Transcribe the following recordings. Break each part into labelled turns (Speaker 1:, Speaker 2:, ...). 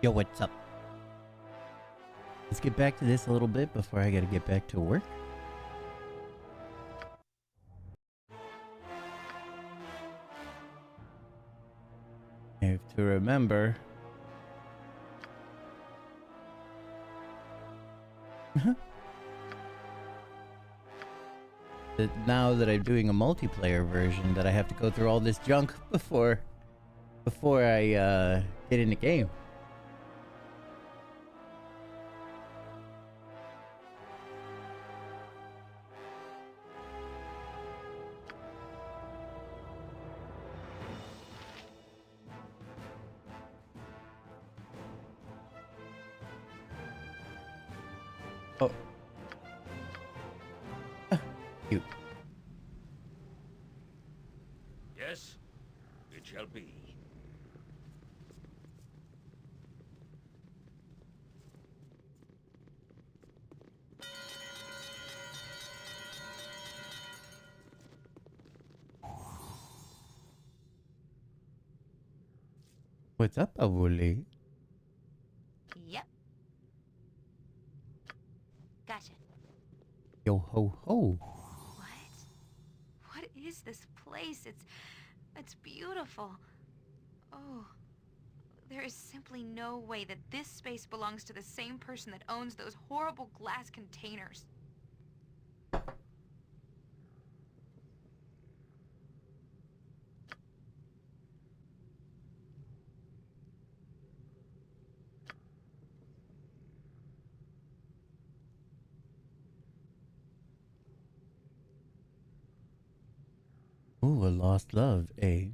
Speaker 1: Yo, what's up? Let's get back to this a little bit before I gotta get back to work. I have to remember. That now that I'm doing a multiplayer version, that I have to go through all this junk before I get in the game. Oh. Cute.
Speaker 2: Yes, it shall be.
Speaker 1: What's up, Avuli?
Speaker 3: Yep. Gotcha.
Speaker 1: Yo ho ho.
Speaker 3: What is this place? It's beautiful. Oh, there is simply no way that this space belongs to the same person that owns those horrible glass containers.
Speaker 1: Ooh, a lost love, eh?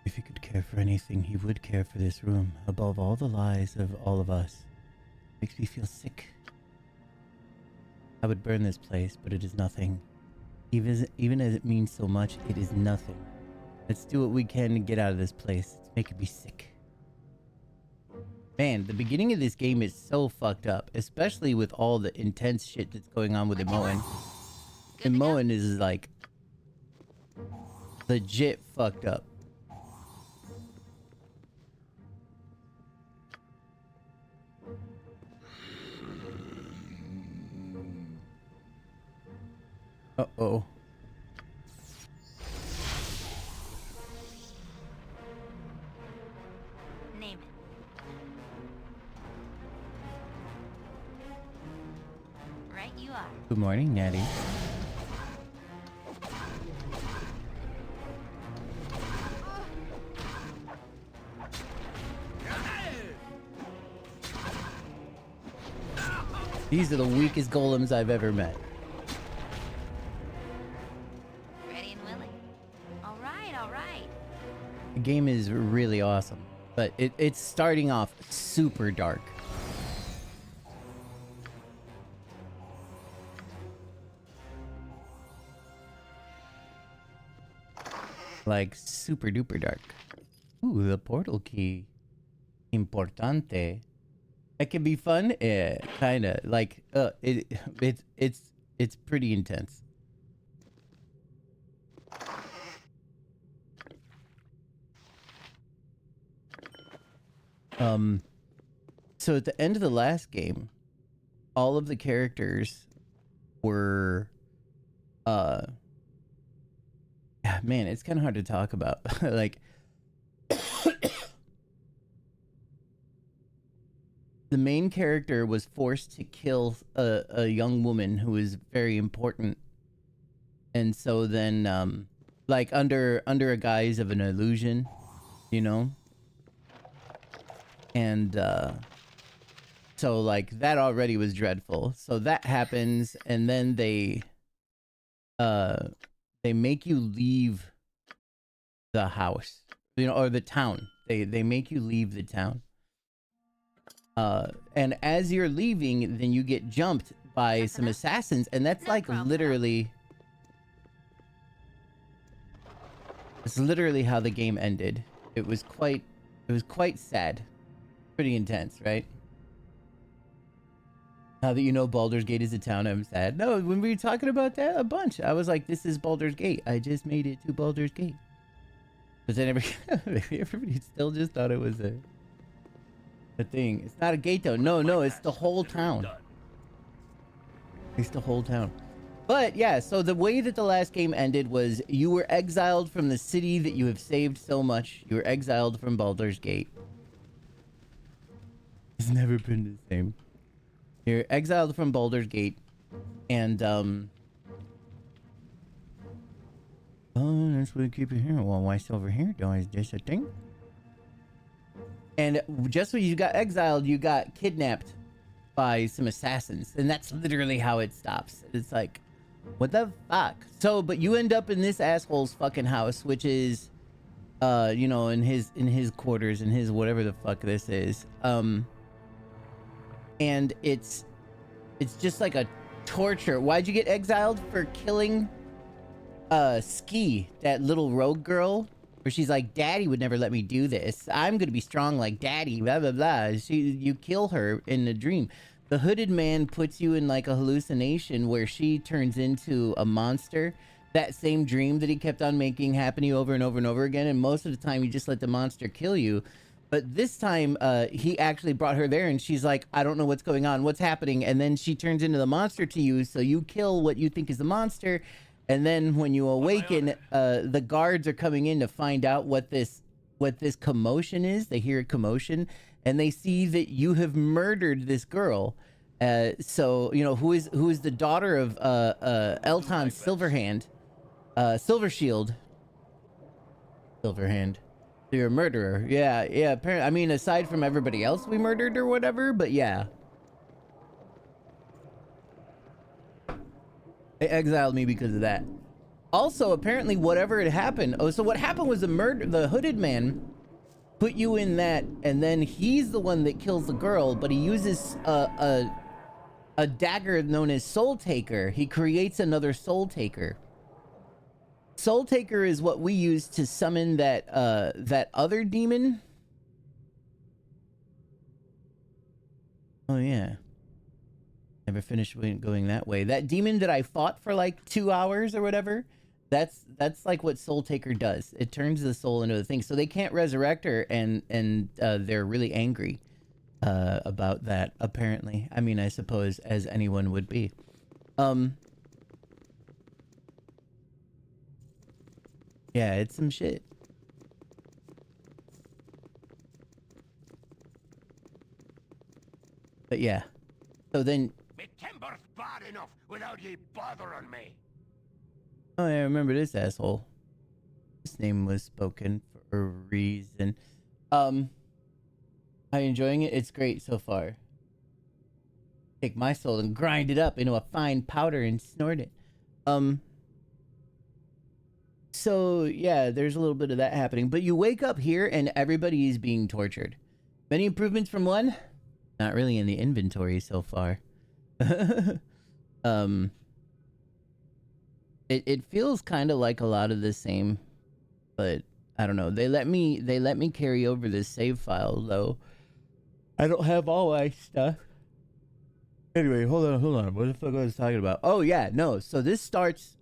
Speaker 1: If he could care for anything, he would care for this room, above all the lies of all of us. Makes me feel sick. I would burn this place, but it is nothing. Even as it means so much, it is nothing. Let's do what we can to get out of this place. It's making me sick. Man, the beginning of this game is so fucked up, especially with all the intense shit that's going on with Imoen. Imoen is like legit fucked up. Uh-oh.
Speaker 3: Name it. Right you are.
Speaker 1: Good morning, Natty. These are the weakest golems I've ever met.
Speaker 3: Ready and willing. All right, all right.
Speaker 1: The game is really awesome, but it's starting off super dark. Like super duper dark. Ooh, the portal key. Importante. That can be fun. Yeah, kinda. Like, it's pretty intense. So at the end of the last game, all of the characters were, man, it's kind of hard to talk about. Like, the main character was forced to kill a young woman who was very important. And so then, like under a guise of an illusion, you know? And, so like that already was dreadful. So that happens, and then they make you leave the house, you know, or the town. They make you leave the town. And as you're leaving, then you get jumped by some assassins, and that's like literally It's literally how the game ended. It was quite sad. Pretty intense, right? Now that you know Baldur's Gate is a town, I'm sad. No, when we were talking about that a bunch, I was like, this is Baldur's Gate. I just made it to Baldur's Gate. But then everybody still just thought it was a thing. It's not a gate though. No, it's the whole town. It's the whole town. But yeah, so the way that the last game ended was you were exiled from the city that you have saved so much. You were exiled from Baldur's Gate. It's never been the same. You're exiled from Baldur's Gate, and oh, that's what I keep it here. Well, why still over here? Do I just a thing? And just when you got exiled, you got kidnapped by some assassins, and that's literally how it stops. It's like, what the fuck? So, but you end up in this asshole's fucking house, which is, you know, in his quarters, in his whatever the fuck this is. And it's just like a torture. Why'd you get exiled? For killing Ski, that little rogue girl, where she's like, Daddy would never let me do this. I'm gonna be strong like Daddy, blah blah blah. You kill her in a dream. The hooded man puts you in like a hallucination where she turns into a monster. That same dream that he kept on making happen to you over and over and over again, and most of the time you just let the monster kill you. But this time, he actually brought her there, and she's like, I don't know what's going on, what's happening, and then she turns into the monster to you, so you kill what you think is the monster, and then when you awaken, the guards are coming in to find out what this commotion is. They hear a commotion, and they see that you have murdered this girl. So, you know, who is the daughter of Elton Silverhand, Silvershield. Silverhand. You're a murderer. Yeah, apparently. I mean, aside from everybody else we murdered or whatever, but yeah. They exiled me because of that. Also, apparently, whatever had happened. Oh, so what happened was the hooded man put you in that, and then he's the one that kills the girl, but he uses a dagger known as Soul Taker. He creates another Soul Taker. Soul Taker is what we use to summon that other demon. Oh yeah. Never finished going that way. That demon that I fought for like 2 hours or whatever, that's like what Soul Taker does. It turns the soul into the thing. So they can't resurrect her, and they're really angry about that, apparently. I mean, I suppose as anyone would be. Yeah, it's some shit. But yeah. So then...
Speaker 2: Me timber's bad enough without ye bothering me.
Speaker 1: Oh, yeah, I remember this asshole. His name was spoken for a reason. Are you enjoying it? It's great so far. Take my soul and grind it up into a fine powder and snort it. So, yeah, there's a little bit of that happening. But you wake up here and everybody is being tortured. Many improvements from one? Not really in the inventory so far. It feels kind of like a lot of the same, but I don't know. They let me carry over this save file, though. I don't have all my stuff. Anyway, hold on. What the fuck was I talking about? Oh, yeah, no. So this starts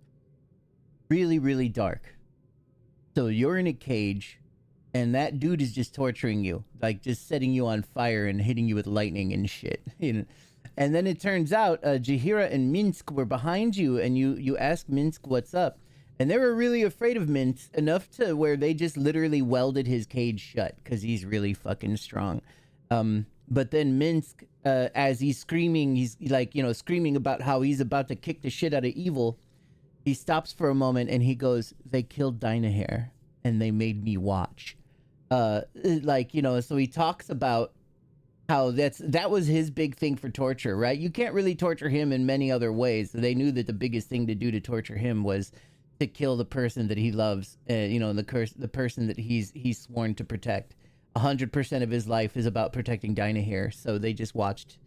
Speaker 1: really, really dark. So you're in a cage, and that dude is just torturing you, like just setting you on fire and hitting you with lightning and shit. You know? And then it turns out Jahira and Minsk were behind you, and you ask Minsk what's up, and they were really afraid of Minsk enough to where they just literally welded his cage shut because he's really fucking strong. But then Minsk, as he's screaming, he's like, you know, screaming about how he's about to kick the shit out of evil. He stops for a moment and he goes, they killed Dynahair and they made me watch. Like, you know, so he talks about how that was his big thing for torture, right? You can't really torture him in many other ways. They knew that the biggest thing to do to torture him was to kill the person that he loves, you know, the person that he's sworn to protect. 100% of his life is about protecting Dynahair. So they just watched,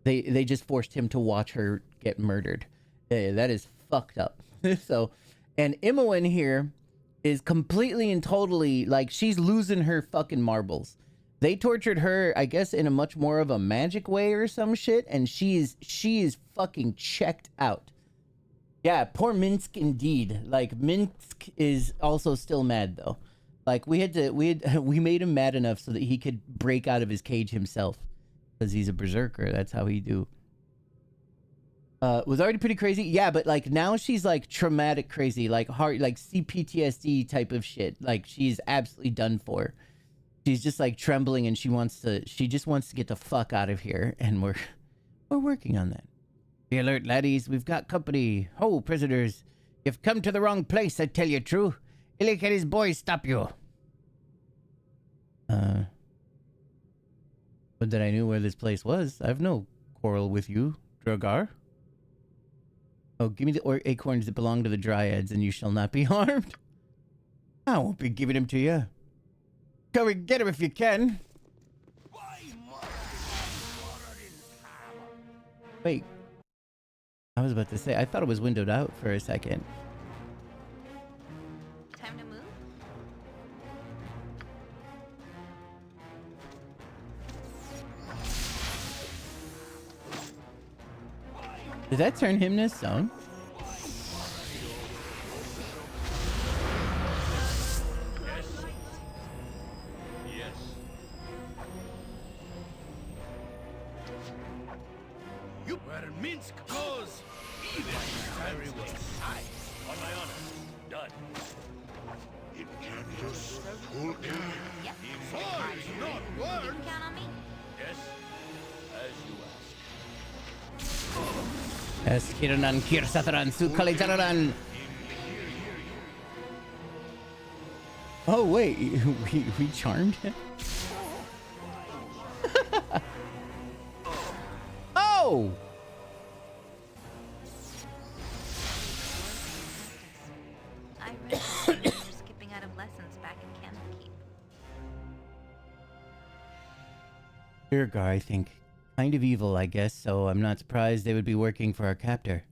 Speaker 1: they just forced him to watch her get murdered. That is fucked up. So, and Imoen here is completely and totally like she's losing her fucking marbles. They tortured her, I guess, in a much more of a magic way or some shit, and she is fucking checked out. Yeah, poor Minsk indeed. Like Minsk is also still mad though. Like we made him mad enough so that he could break out of his cage himself because he's a berserker. That's how he do. Was already pretty crazy. Yeah, but like now she's like traumatic crazy, like heart, like CPTSD type of shit. Like she's absolutely done for. She's just like trembling and she just wants to get the fuck out of here. And we're working on that. Be alert, laddies. We've got company. Ho, prisoners. You've come to the wrong place, I tell you true. Illik and his boys stop you. But that I knew where this place was. I've no quarrel with you, Drogar. Oh, give me the acorns that belong to the dryads and you shall not be harmed. I won't be giving them to you. Go and get them if you can. Wait. I was about to say, I thought it was windowed out for a second.
Speaker 3: Time to move?
Speaker 1: Did that turn him to stone?
Speaker 2: Where Minsk goes, even very well. Aye, on my honor. Done. In campus, full time.
Speaker 3: Yep.
Speaker 2: Swords, not
Speaker 3: You
Speaker 2: words.
Speaker 3: can count on me?
Speaker 2: Yes, as you ask.
Speaker 1: Eskiranan kirsataran sukalitararan. Oh wait, we charmed him. Oh!
Speaker 3: I read that you were skipping out of lessons back in Candlekeep.
Speaker 1: Durgar, I think. Kind of evil, I guess, so I'm not surprised they would be working for our captor.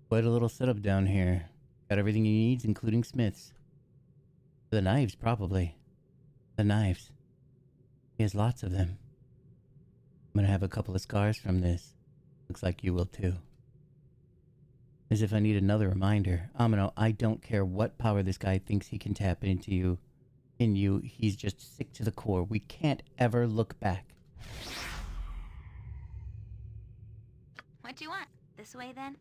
Speaker 1: Quite a little setup down here. Got everything he needs, including Smith's. The knives, probably. The knives. He has lots of them. I'm gonna have a couple of scars from this. Looks like you will too. As if I need another reminder. Amino, I don't care what power this guy thinks he can tap into you. In you, he's just sick to the core. We can't ever look back.
Speaker 3: What do you want? This way, then?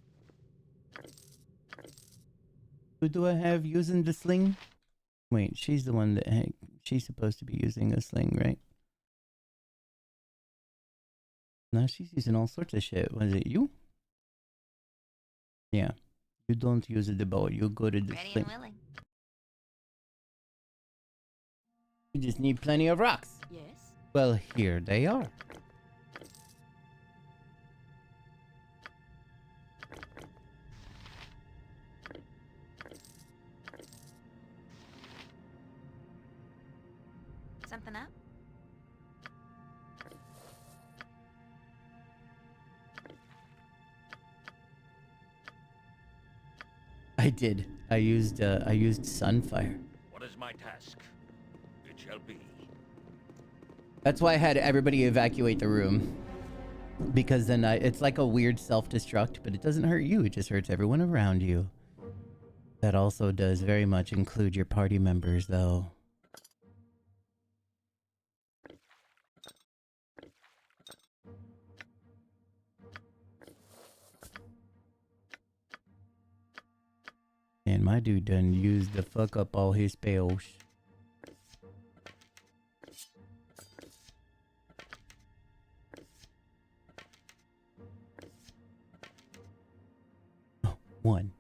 Speaker 1: Who do I have using the sling? Wait, she's the one that... Hey, she's supposed to be using a sling, right? No, she's using all sorts of shit. Was it you? Yeah. You don't use the bow. You go to the
Speaker 3: Ready
Speaker 1: sling.
Speaker 3: and willing.
Speaker 1: You just need plenty of rocks.
Speaker 3: Yes.
Speaker 1: Well, here they are.
Speaker 3: Something up?
Speaker 1: I did. I used sunfire.
Speaker 2: What is my task? It shall be.
Speaker 1: That's why I had everybody evacuate the room. Because then it's like a weird self-destruct, but it doesn't hurt you. It just hurts everyone around you. That also does very much include your party members, though. And my dude done used the fuck up all his spells. Oh, one.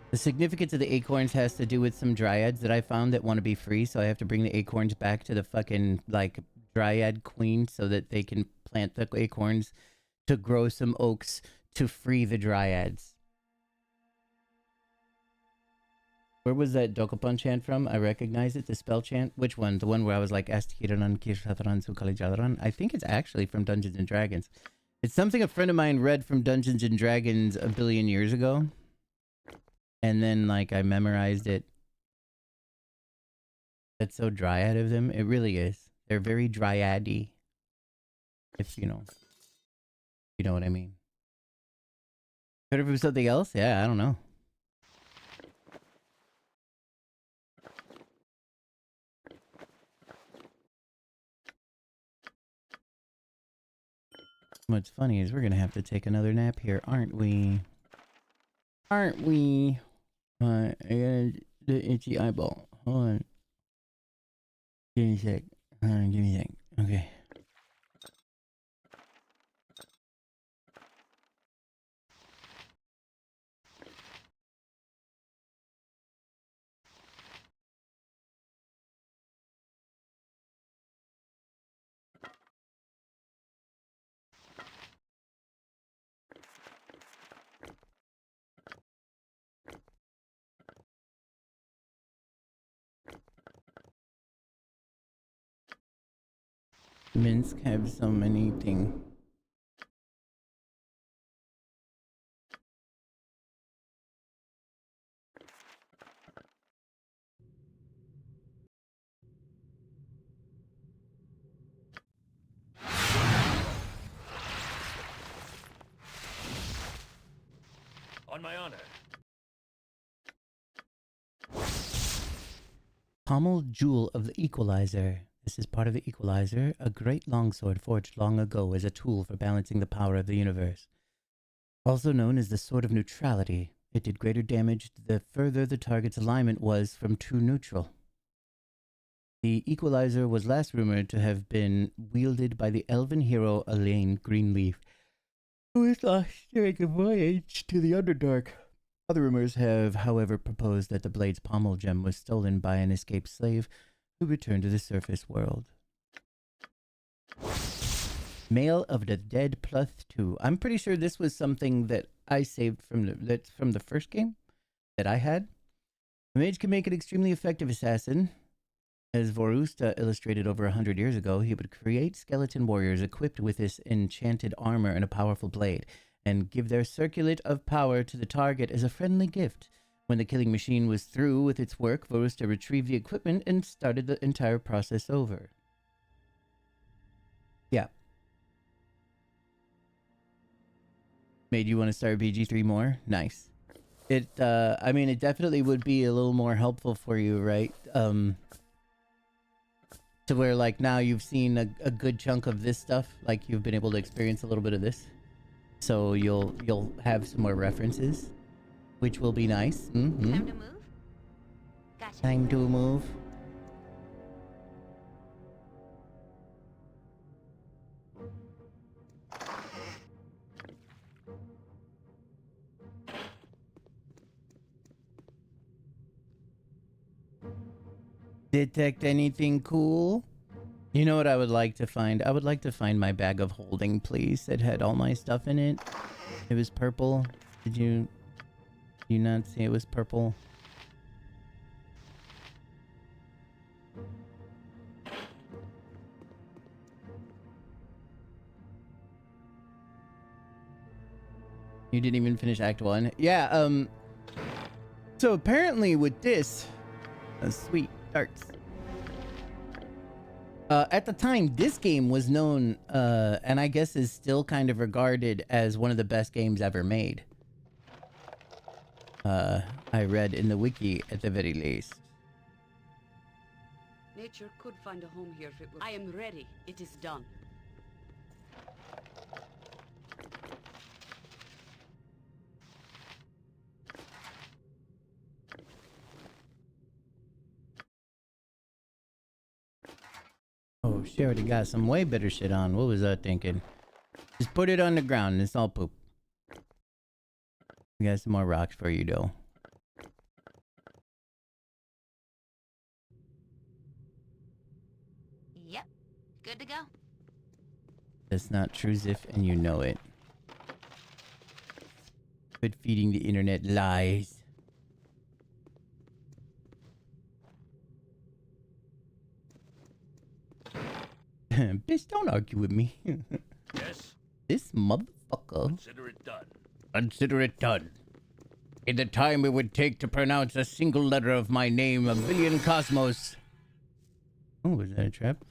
Speaker 1: The significance of the acorns has to do with some dryads that I found that want to be free, so I have to bring the acorns back to the fucking, like, dryad queen so that they can plant the acorns to grow some oaks to free the dryads. Where was that Dokapon chant from? I recognize it, the spell chant. Which one? The one where I was like, Astikiranan Kirshataran Sukalijadaran? I think it's actually from Dungeons and Dragons. It's something a friend of mine read from Dungeons and Dragons a billion years ago. And then, like, I memorized it. That's so dryad of them. It really is. They're very dryad-y. If, you know what I mean. Could have been something else? Yeah, I don't know. What's funny is we're gonna have to take another nap here, aren't we? Aren't we? I got the itchy eyeball. Hold on. Give me a sec. Hold on, give me a sec. Okay. Minsk have so many things.
Speaker 2: On my honor.
Speaker 1: Pommel Jewel of the Equalizer. This is part of the Equalizer, a great longsword forged long ago as a tool for balancing the power of the universe. Also known as the Sword of Neutrality, it did greater damage the further the target's alignment was from true neutral. The Equalizer was last rumored to have been wielded by the elven hero Elaine Greenleaf, who is lost during a voyage to the Underdark. Other rumors have, however, proposed that the blade's pommel gem was stolen by an escaped slave who returned to the surface world. Mail of the Dead +2. I'm pretty sure this was something that I saved from the first game that I had. The mage can make an extremely effective assassin. As Vorusta illustrated over 100 years ago, he would create skeleton warriors equipped with this enchanted armor and a powerful blade, and give their circuit of power to the target as a friendly gift. When the killing machine was through with its work, Vorusta retrieved the equipment and started the entire process over. Yeah. Made you want to start BG3 more? Nice. I mean, it definitely would be a little more helpful for you, right? To where, like, now you've seen a good chunk of this stuff, like, you've been able to experience a little bit of this. So you'll have some more references, which will be nice. Mm-hmm.
Speaker 3: Time to move? Gotcha.
Speaker 1: Time to move. Detect anything cool? You know what I would like to find? I would like to find my bag of holding, please. It had all my stuff in it. It was purple. Did you not see it was purple? You didn't even finish Act 1? Yeah, so apparently with this... sweet darts. At the time, this game was known, and I guess is still kind of regarded as one of the best games ever made. I read in the wiki at the very least.
Speaker 4: Nature could find a home here if it was... I am ready. It is done.
Speaker 1: Oh, she already got some way better shit on. What was I thinking? Just put it on the ground and it's all poop. We got some more rocks for you, though.
Speaker 3: Yep. Good to go.
Speaker 1: That's not true, Ziff, and you know it. Quit feeding the internet lies. Bitch, don't argue with me.
Speaker 2: Yes?
Speaker 1: This motherfucker.
Speaker 2: Consider it done.
Speaker 1: Consider it done. In the time it would take to pronounce a single letter of my name, a billion cosmos. Oh, is that a trap?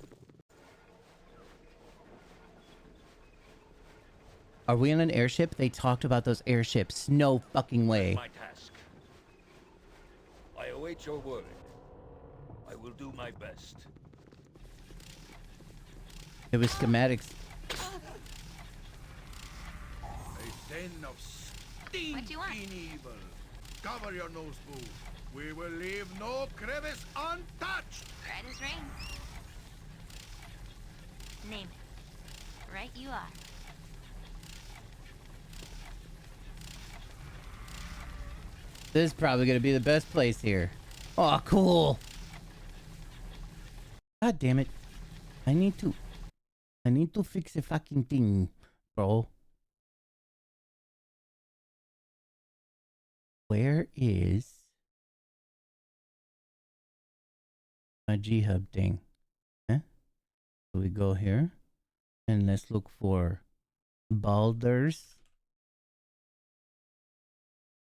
Speaker 1: Are we on an airship? They talked about those airships. No fucking way.
Speaker 2: My task. I await your word. I will do my best.
Speaker 1: It was schematics.
Speaker 2: A den of stinking
Speaker 3: What do you want?
Speaker 2: evil. Cover your nose, boo. We will leave no crevice untouched.
Speaker 3: Right as rain. Name it. Right you are.
Speaker 1: This is probably gonna be the best place here. Oh, cool. God damn it. I need to fix a fucking thing, bro. Where is my G-Hub thing? Huh? So we go here and let's look for Baldur's.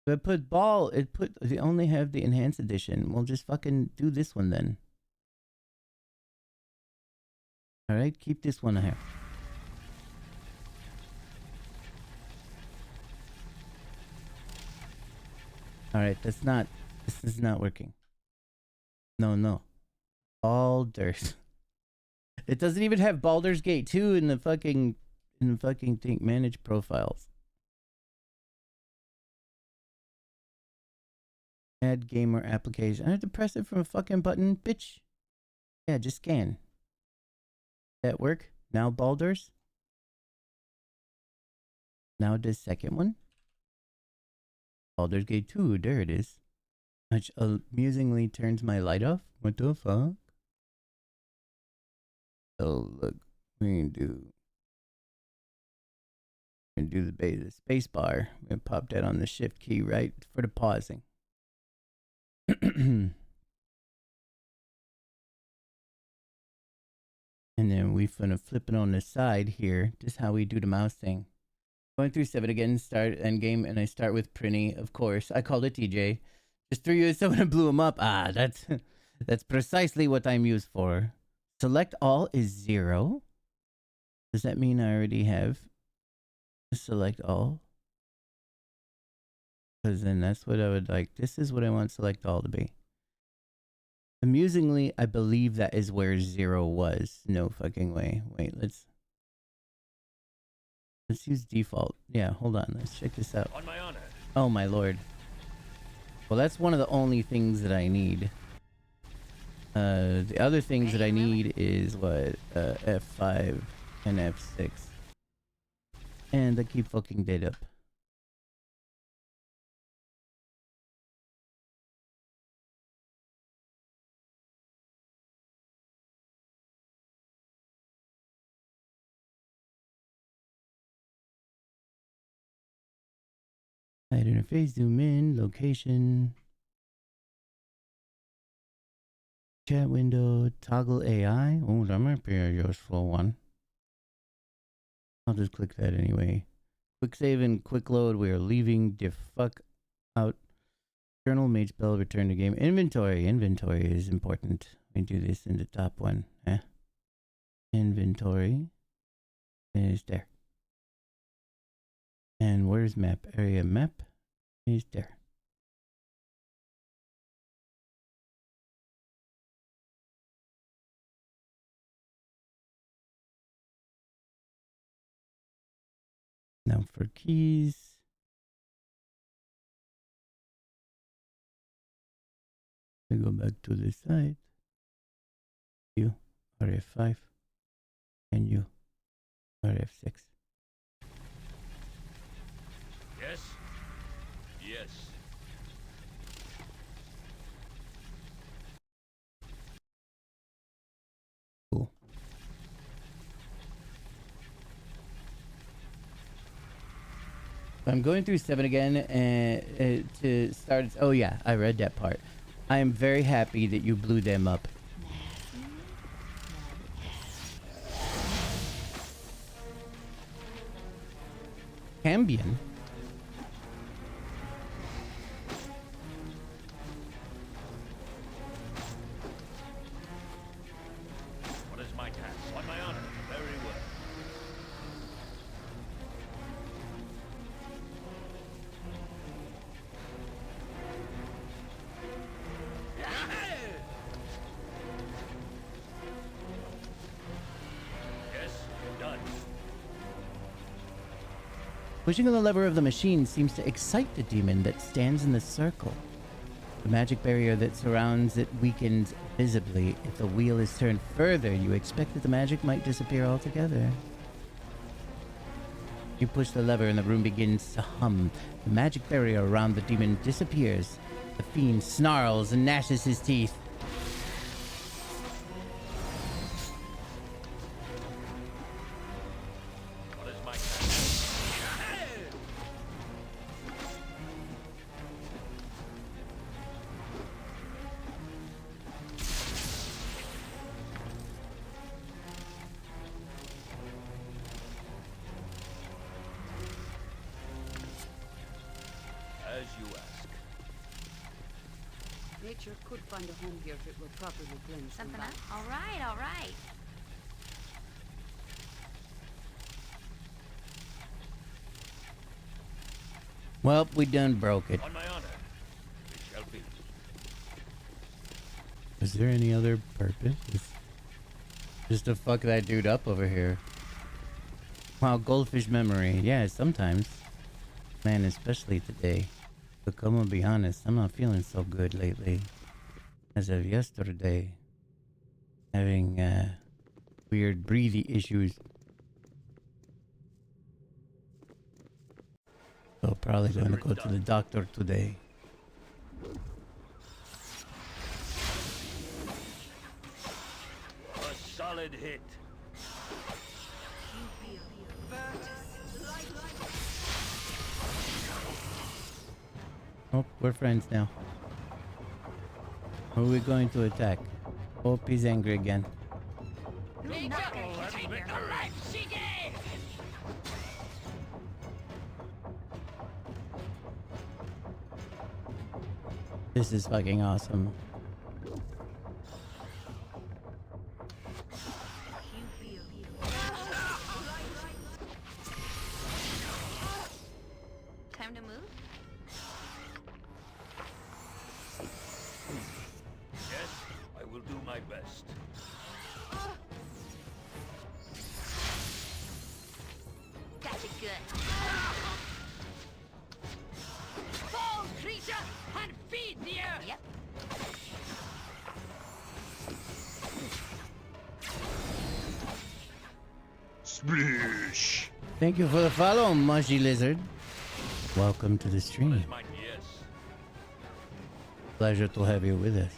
Speaker 1: If I put ball, they only have the enhanced edition. We'll just fucking do this one then. Alright, keep this one here. Alright, this is not working. No. Baldur's. It doesn't even have Baldur's Gate 2 in the fucking thing. Manage profiles. Add gamer application. I have to press it from a fucking button, bitch. Yeah, just scan. That work? Now Baldur's. Now the second one. Baldur's Gate 2, there it is. Which amusingly turns my light off. What the fuck? So look, we can do the space bar. We're gonna pop that on the shift key right for the pausing. And then we finna flip it on the side here. Just how we do the mouse thing. Going through 7 again, start endgame, and I start with Prinny, of course. I called it TJ. Just threw you at someone and blew him up. Ah, that's precisely what I'm used for. Select all is 0. Does that mean I already have select all? Because then that's what I would like. This is what I want select all to be. Amusingly, I believe that is where 0 was. No fucking way. Wait, let's use default. Yeah, hold on. Let's check this out.
Speaker 2: On my honor.
Speaker 1: Oh my lord. Well, that's one of the only things that I need. The other things that I need is what? F5 and F6. And I keep fucking that up. Hide interface, zoom in, location. Chat window, toggle AI. Oh, that might be a useful one. I'll just click that anyway. Quick save and quick load. We are leaving the fuck out. Journal, mage spell, return to game. Inventory. Inventory is important. We do this in the top one. Inventory is there. And where's map? Area map is there. Now for keys. We go back to the side. You are F5 and you are F6.
Speaker 2: Yes? Yes.
Speaker 1: Cool. I'm going through 7 again and to start. Oh yeah, I read that part. I am very happy that you blew them up. Cambion.
Speaker 2: What is my task? On my honor. Very well. Yes, done.
Speaker 1: Pushing on the lever of the machine seems to excite the demon that stands in the circle. The magic barrier that surrounds it weakens visibly. If the wheel is turned further, you expect that the magic might disappear altogether. You push the lever and the room begins to hum. The magic barrier around the demon disappears. The fiend snarls and gnashes his teeth.
Speaker 2: What is my task? As you ask.
Speaker 4: Nature could find a home here if it were properly cleansed.
Speaker 3: Something up? All right, all right.
Speaker 1: Well, we done broke it.
Speaker 2: On my honor. It shall be.
Speaker 1: Is there any other purpose? Just to fuck that dude up over here. Wow, goldfish memory. Yeah, sometimes. Man, especially today. But I'm gonna be honest, I'm not feeling so good lately. As of yesterday. Having weird breathing issues. So probably going to go to the doctor today.
Speaker 2: A solid hit.
Speaker 1: Oh, we're friends now. Who are we going to attack? Hope he's angry again.
Speaker 3: You're not going to take her life.
Speaker 1: This is fucking awesome.
Speaker 3: Time to move?
Speaker 2: Yes, I will do my best.
Speaker 3: Gotcha good. Fall, creature, and feed the earth! Yep.
Speaker 2: Splish!
Speaker 1: Thank you for the follow, Mushy Lizard. Welcome to the stream.
Speaker 2: Mine, yes.
Speaker 1: Pleasure to have you with us.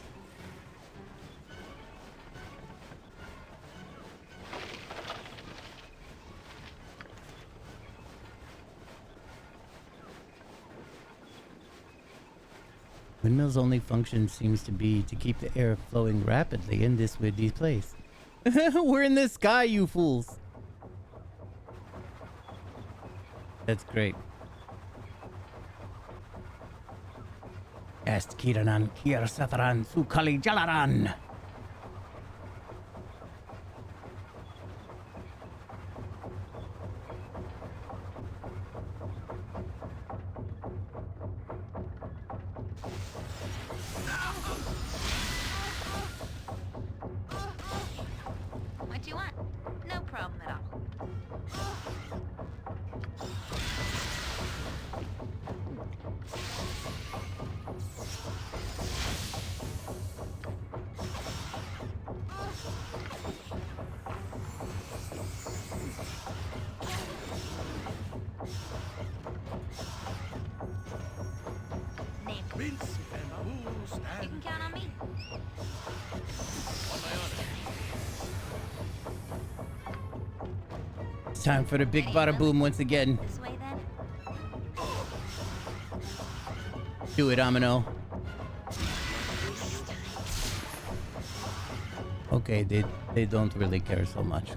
Speaker 1: Windmill's only function seems to be to keep the air flowing rapidly in this windy place. We're in the sky, you fools! That's great. Est Kiranan Kir Satharan Sukali Jalaran.
Speaker 3: What do you want? No problem at all. Name.
Speaker 2: Mince and wool
Speaker 3: You
Speaker 2: stand
Speaker 3: can count on me.
Speaker 2: on my honor.
Speaker 1: It's time for the big bada boom once again.
Speaker 3: This way then?
Speaker 1: Do it, Amino. Okay, they don't really care so much.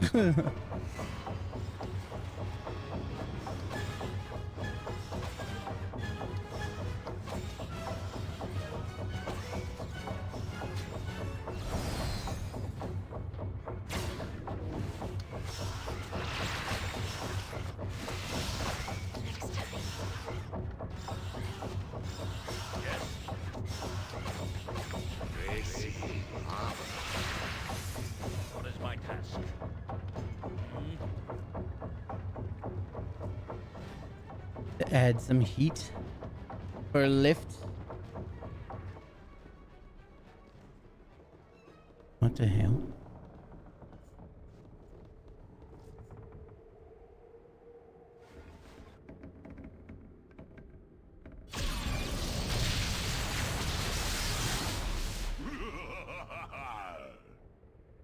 Speaker 1: add some heat for a lift. What the hell?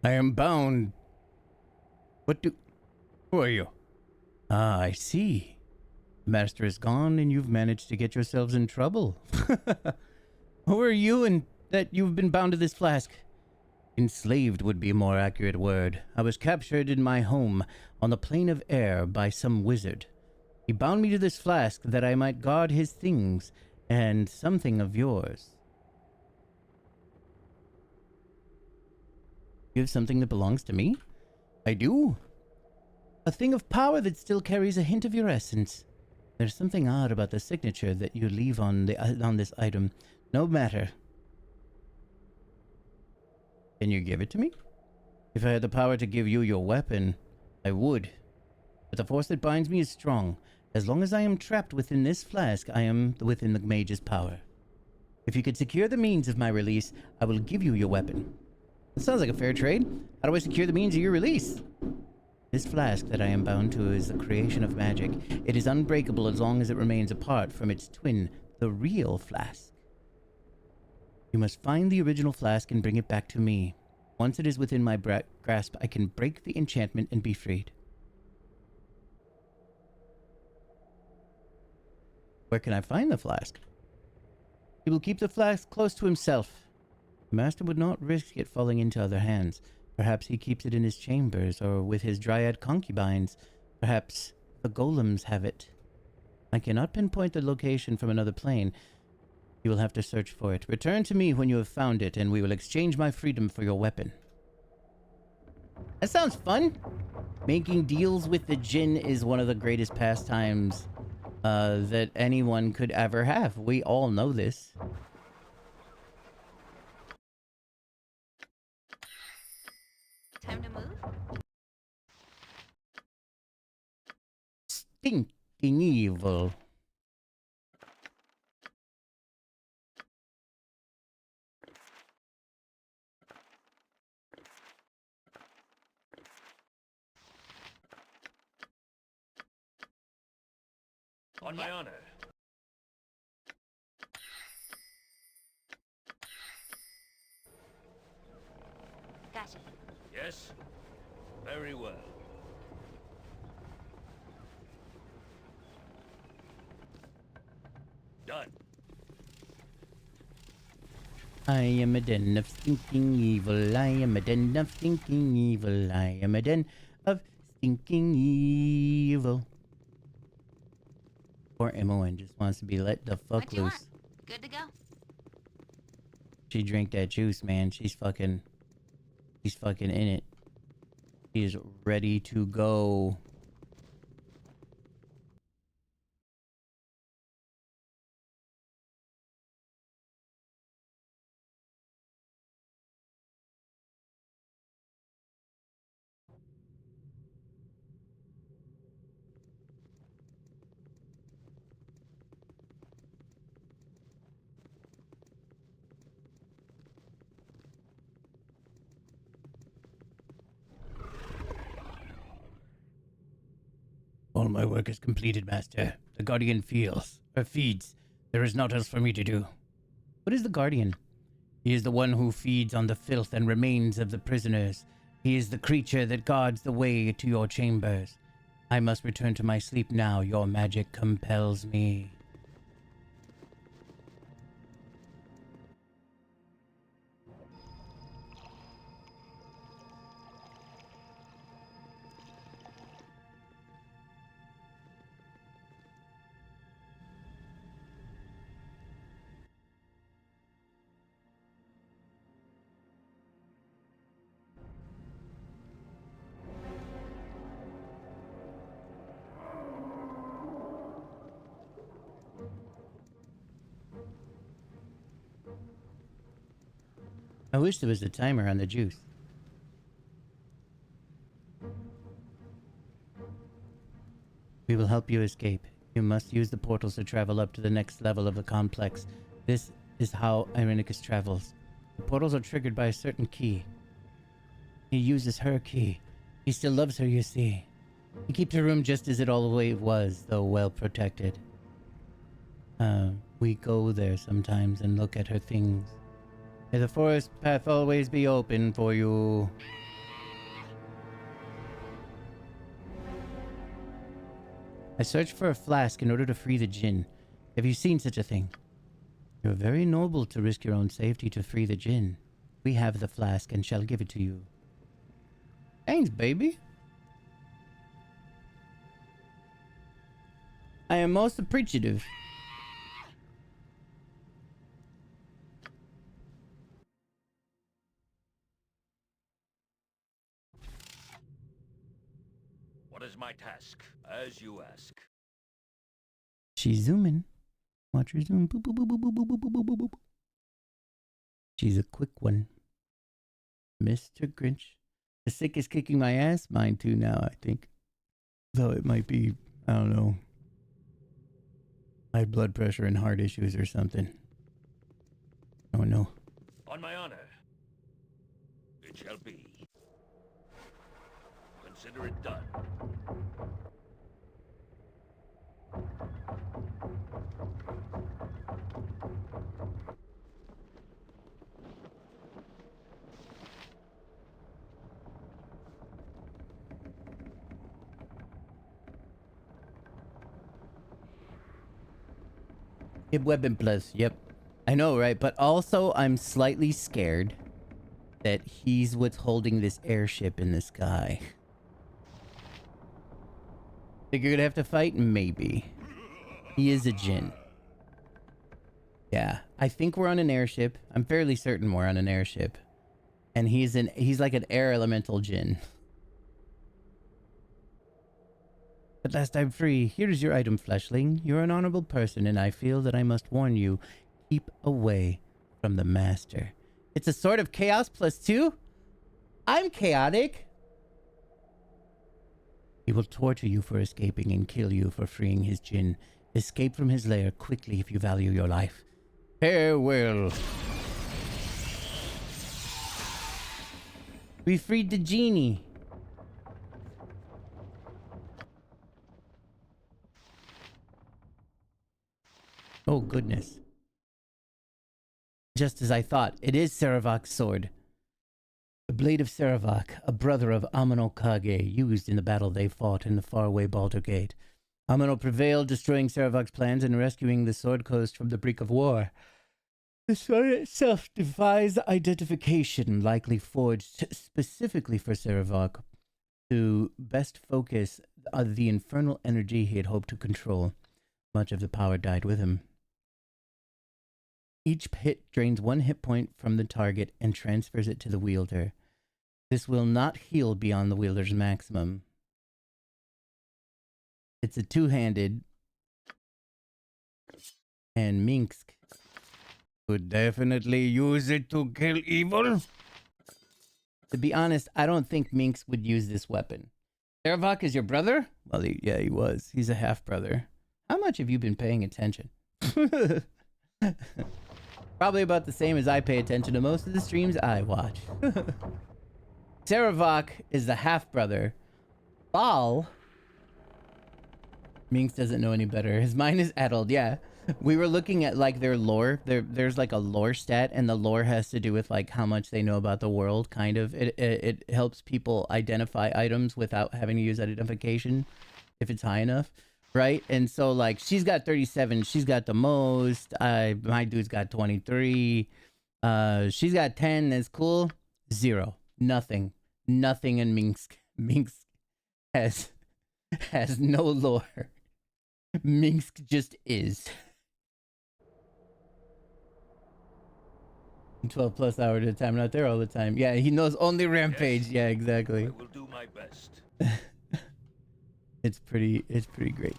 Speaker 1: I am bound. Who are you? Ah, I see. The master is gone and you've managed to get yourselves in trouble. Who are you and that you've been bound to this flask? Enslaved would be a more accurate word. I was captured in my home on the plane of air by some wizard. He bound me to this flask that I might guard his things and something of yours. You have something that belongs to me? I do. A thing of power that still carries a hint of your essence. There's something odd about the signature that you leave on this item. No matter. Can you give it to me? If I had the power to give you your weapon, I would. But the force that binds me is strong. As long as I am trapped within this flask, I am within the mage's power. If you could secure the means of my release, I will give you your weapon. That sounds like a fair trade. How do I secure the means of your release? This flask that I am bound to is the creation of magic. It is unbreakable as long as it remains apart from its twin, the real flask. You must find the original flask and bring it back to me. Once it is within my grasp, I can break the enchantment and be freed. Where can I find the flask? He will keep the flask close to himself. The master would not risk it falling into other hands. Perhaps he keeps it in his chambers or with his dryad concubines. Perhaps the golems have it. I cannot pinpoint the location from another plane. You will have to search for it. Return to me when you have found it, and we will exchange my freedom for your weapon. That sounds fun. Making deals with the djinn is one of the greatest pastimes that anyone could ever have. We all know this.
Speaker 3: Time to move?
Speaker 1: Stinking evil.
Speaker 2: On my honor.
Speaker 3: Gotcha.
Speaker 2: Yes? Very well. Done.
Speaker 1: I am a den of stinking evil. I am a den of stinking evil. I am a den of stinking evil. Poor Emma just wants to be let the fuck
Speaker 3: What you want?
Speaker 1: loose.
Speaker 3: Good to go.
Speaker 1: She drank that juice, man. She's fucking in it. She's ready to go. All my work is completed, Master. The Guardian feeds. There is naught else for me to do. What is the Guardian? He is the one who feeds on the filth and remains of the prisoners. He is the creature that guards the way to your chambers. I must return to my sleep now. Your magic compels me. I wish there was a timer on the juice. We will help you escape. You must use the portals to travel up to the next level of the complex. This is how Irenicus travels. The portals are triggered by a certain key. He uses her key. He still loves her, you see. He keeps her room just as it always was, though well protected. We go there sometimes and look at her things. May the forest path always be open for you. I searched for a flask in order to free the djinn. Have you seen such a thing? You're very noble to risk your own safety to free the djinn. We have the flask and shall give it to you. Thanks, baby. I am most appreciative.
Speaker 2: What is my task? As you ask.
Speaker 1: She's zooming. Watch her zoom. Boop, boop, boop, boop, boop, boop, boop, boop, boop. She's a quick one. Mr. Grinch. The sick is kicking my ass. Mine too now, I think. Though it might be, I don't know, high blood pressure and heart issues or something. I don't know.
Speaker 2: On my honor. It shall be. Consider it done.
Speaker 1: Hip weapon plus, yep. I know, right? But also, I'm slightly scared that he's what's holding this airship in the sky. Think you're gonna have to fight? Maybe. He is a djinn. Yeah, I think we're on an airship. I'm fairly certain we're on an airship. And he's like an air elemental djinn. At last I'm free. Here is your item, fleshling. You're an honorable person, and I feel that I must warn you. Keep away from the master. It's a sword of chaos +2? I'm chaotic. He will torture you for escaping and kill you for freeing his djinn. Escape from his lair quickly if you value your life. Farewell. We freed the genie. Oh, goodness. Just as I thought, it is Saravak's sword. The blade of Saravak, a brother of Amino Kage, used in the battle they fought in the faraway Baldur Gate. Amino prevailed, destroying Saravak's plans and rescuing the Sword Coast from the brink of war. The sword itself defies identification, likely forged specifically for Saravak to best focus the infernal energy he had hoped to control. Much of the power died with him. Each hit drains 1 hit point from the target and transfers it to the wielder. This will not heal beyond the wielder's maximum. It's a two-handed, and Minsk would definitely use it to kill evil. To be honest, I don't think Minsk would use this weapon. Saravak is your brother? Well, yeah, he was. He's a half-brother. How much have you been paying attention? Probably about the same as I pay attention to most of the streams I watch. Saravak is the half-brother. Bal. Minx doesn't know any better. His mind is addled, yeah. We were looking at, like, their lore. There's, like, a lore stat, and the lore has to do with, like, how much they know about the world, kind of. It helps people identify items without having to use identification, if it's high enough. Right? And so, like, she's got 37. She's got the most. My dude's got 23. She's got 10. That's cool. 0. Nothing. Nothing in Minsk. Minsk has no lore. Minsk just is. 12 plus hours at a time. Not there all the time. Yeah, he knows only Rampage.
Speaker 2: Yes.
Speaker 1: Yeah, exactly.
Speaker 2: I will do my best.
Speaker 1: It's pretty great.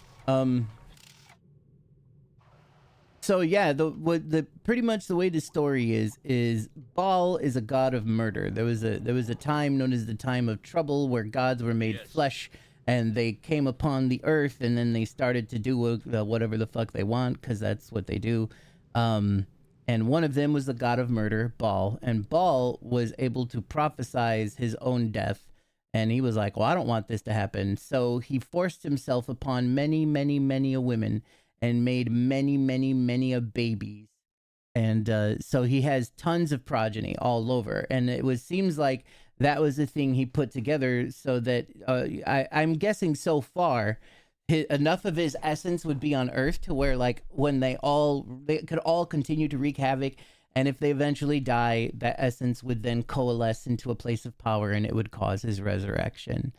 Speaker 1: So yeah, the pretty much the way the story is Baal is a god of murder. There was a time known as the time of trouble where gods were made
Speaker 2: Yes.
Speaker 1: flesh and they came upon the earth, and then they started to do whatever the fuck they want, because that's what they do. And one of them was the god of murder, Baal, and Baal was able to prophesize his own death, and he was like, well, I don't want this to happen. So he forced himself upon many, many, many a women and made many, many, many a babies. And so he has tons of progeny all over. And seems like that was the thing he put together so that I'm guessing so far enough of his essence would be on Earth to where, like, when they could all continue to wreak havoc, and if they eventually die, that essence would then coalesce into a place of power, and it would cause his resurrection.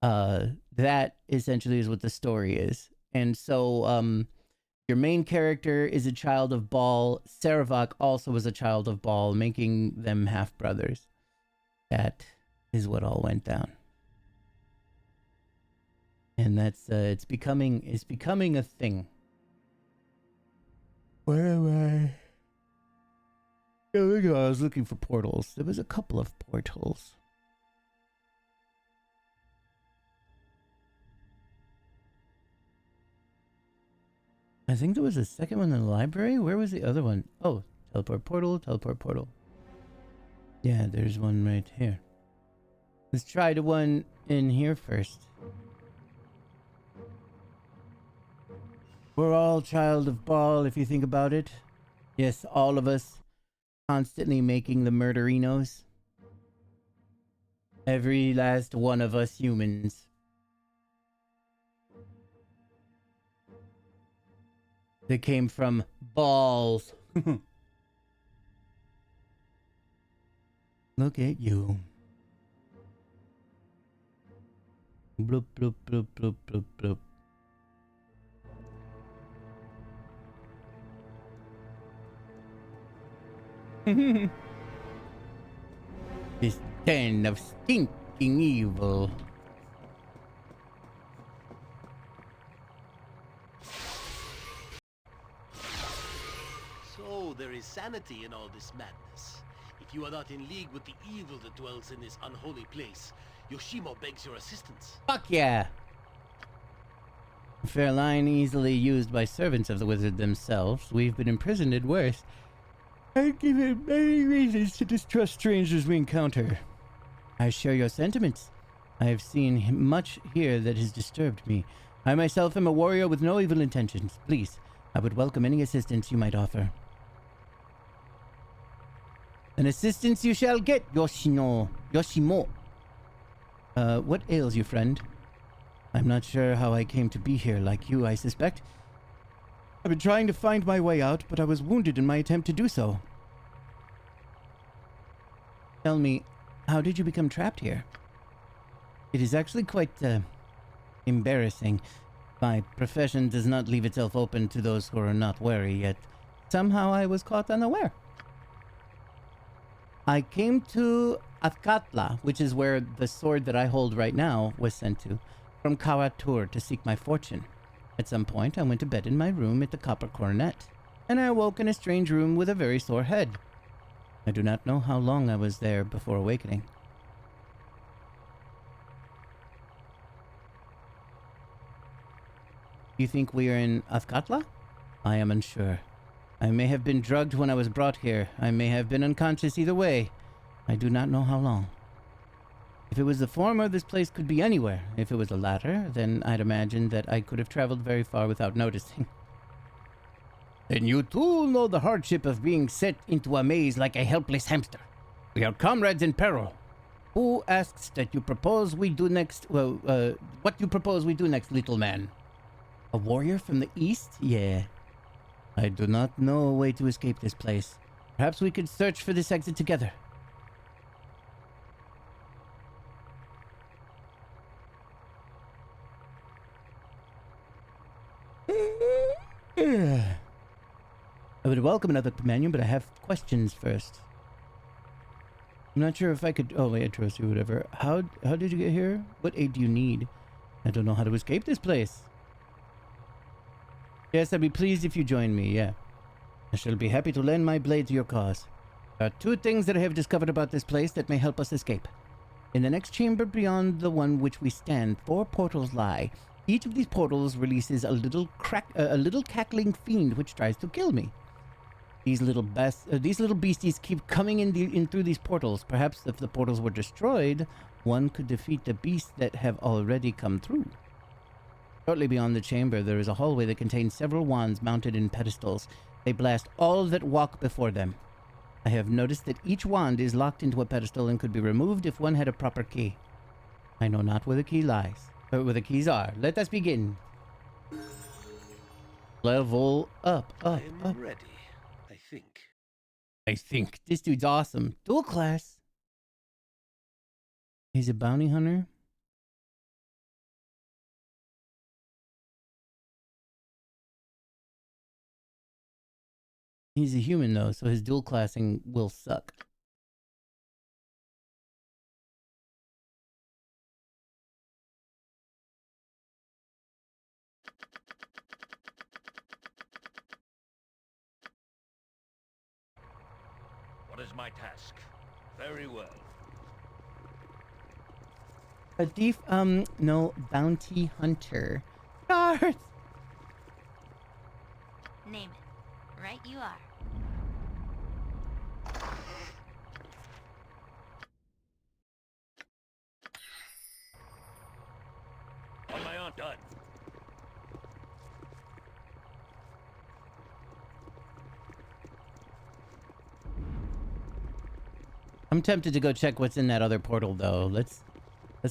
Speaker 1: That essentially is what the story is. And so your main character is a child of Baal. Saravak also was a child of Baal, making them half brothers. That is what all went down. And that's it's becoming a thing. Where am I? Oh, there we go. I was looking for portals. There was a couple of portals. I think there was a second one in the library. Where was the other one? Oh, teleport portal, teleport portal. Yeah, there's one right here. Let's try the one in here first. We're all child of Baal, if you think about it. Yes, all of us. Constantly making the murderinos. Every last one of us humans. They came from balls. Look at you. Bloop, bloop, bloop, bloop, bloop, bloop. This den of stinking evil.
Speaker 2: So there is sanity in all this madness. If you are not in league with the evil that dwells in this unholy place, Yoshimo begs your assistance.
Speaker 1: Fuck yeah! A fair line easily used by servants of the wizard themselves. We've been imprisoned at worst. I've given many reasons to distrust strangers we encounter. I share your sentiments. I have seen much here that has disturbed me. I myself am a warrior with no evil intentions. Please, I would welcome any assistance you might offer. An assistance you shall get, Yoshimo. What ails you, friend? I'm not sure how I came to be here, like you, I suspect. I've been trying to find my way out, but I was wounded in my attempt to do so. Tell me, how did you become trapped here? It is actually quite, embarrassing. My profession does not leave itself open to those who are not wary, yet somehow I was caught unaware. I came to Athkatla, which is where the sword that I hold right now was sent to, from Karatur to seek my fortune. At some point, I went to bed in my room at the Copper Coronet, and I awoke in a strange room with a very sore head. I do not know how long I was there before awakening. You think we are in Athkatla? I am unsure. I may have been drugged when I was brought here. I may have been unconscious either way. I do not know how long. If it was the former, this place could be anywhere. If it was the latter, then I'd imagine that I could have traveled very far without noticing. Then you too know the hardship of being set into a maze like a helpless hamster. We are comrades in peril. Who asks that you propose we do next? Well, what you propose we do next, little man? A warrior from the east? Yeah. I do not know a way to escape this place. Perhaps we could search for this exit together. I would welcome another companion, but I have questions first. I'm not sure if I could... Oh, wait, trust you, whatever. How did you get here? What aid do you need? I don't know how to escape this place. Yes, I'd be pleased if you join me, yeah. I shall be happy to lend my blade to your cause. There are two things that I have discovered about this place that may help us escape. In the next chamber beyond the one which we stand, 4 portals lie. Each of these portals releases a little cackling fiend which tries to kill me. These little beasties keep coming in through these portals. Perhaps if the portals were destroyed, one could defeat the beasts that have already come through. Shortly beyond the chamber, there is a hallway that contains several wands mounted in pedestals. They blast all that walk before them. I have noticed that each wand is locked into a pedestal and could be removed if one had a proper key. I know not where the key lies, or where the keys are. Let us begin. Level up.
Speaker 2: I am ready, I think.
Speaker 1: I think. This dude's awesome. Dual class. He's a bounty hunter. He's a human though, so his dual classing will suck.
Speaker 2: What is my task? Very well.
Speaker 1: A thief, no, bounty hunter. Guards!
Speaker 3: Name it. Right you are.
Speaker 2: On my own, done.
Speaker 1: I'm tempted to go check what's in that other portal though. Let's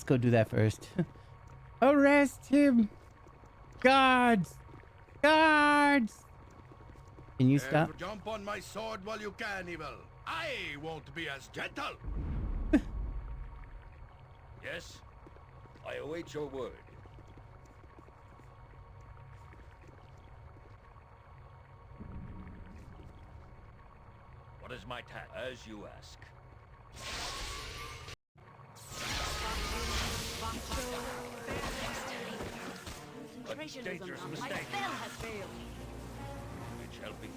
Speaker 1: go do that first. Arrest him! Guards! Guards! Can you stop?
Speaker 2: Jump on my sword while you can, evil. I won't be as gentle. Yes, I await your word. What is my task? As you ask.
Speaker 4: Concentration is
Speaker 2: dangerous
Speaker 4: on. My
Speaker 2: mistake.
Speaker 4: spell has failed.
Speaker 2: It shall be.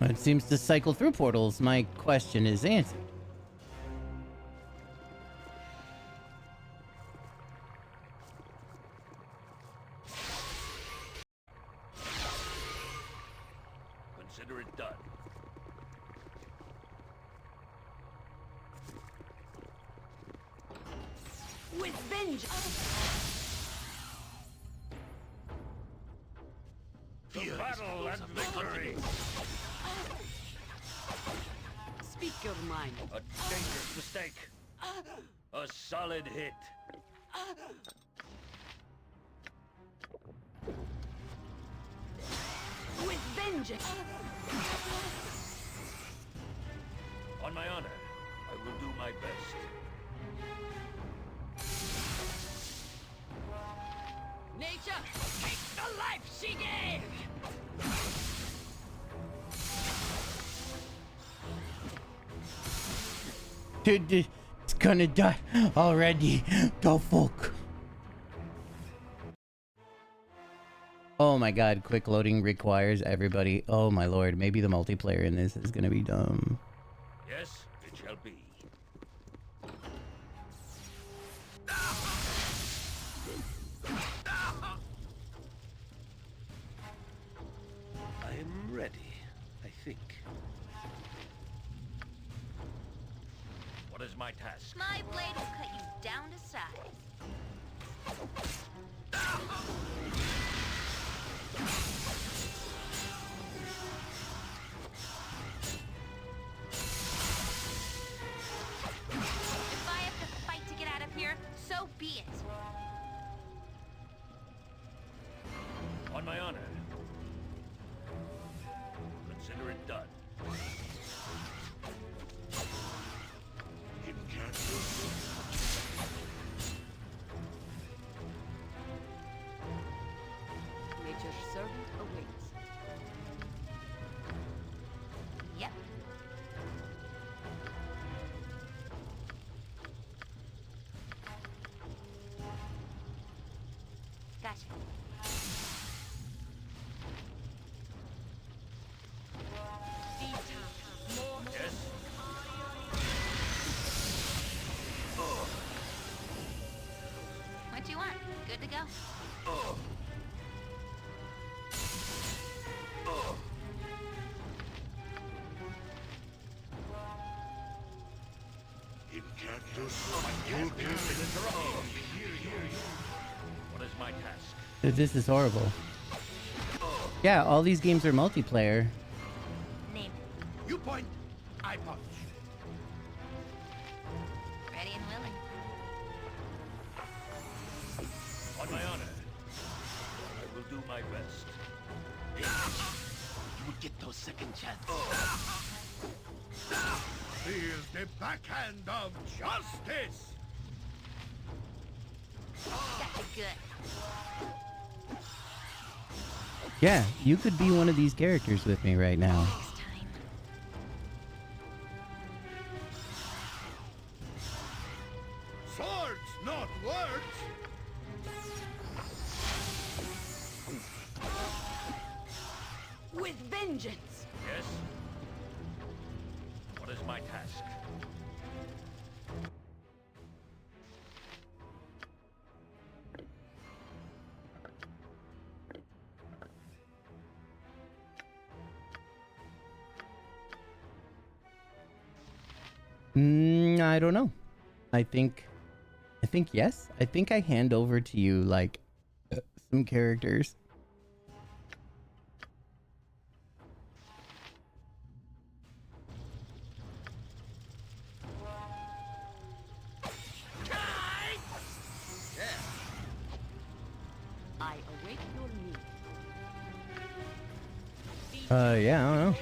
Speaker 1: It seems to cycle through portals. My question is answered.
Speaker 2: Consider it done.
Speaker 4: With vengeance.
Speaker 2: The battle and victory.
Speaker 4: Speak your mind.
Speaker 2: A dangerous mistake. A solid hit.
Speaker 4: With vengeance.
Speaker 2: On my honor, I will do my best.
Speaker 4: Nature, take the life she gave!
Speaker 1: Dude, it's gonna die already. The fuck. Oh my god, quick loading requires everybody. Oh my lord, maybe the multiplayer in this is gonna be dumb.
Speaker 2: Yes, it shall be. I am ready, I think. What is my task?
Speaker 3: My blade will cut you down to size. If I have to fight to get out of here, so be it.
Speaker 2: On my honor. Consider it done. It can't be.
Speaker 4: Nature's servant.
Speaker 3: Good to go?
Speaker 2: What is my task?
Speaker 1: This is horrible. Yeah, all these games are multiplayer.
Speaker 3: Name.
Speaker 2: You point, I punch.
Speaker 3: Ready and willing.
Speaker 2: On my honor, I will do my best. You will get those second chances. Feel the backhand of justice!
Speaker 3: Got the good.
Speaker 1: Yeah, you could be one of these characters with me right now.
Speaker 3: Next time.
Speaker 2: Swords, not words!
Speaker 4: With vengeance!
Speaker 2: Yes? What is my task?
Speaker 1: I don't know. I think yes. I think I hand over to you like some characters.
Speaker 4: I await your need.
Speaker 1: Yeah, I don't know.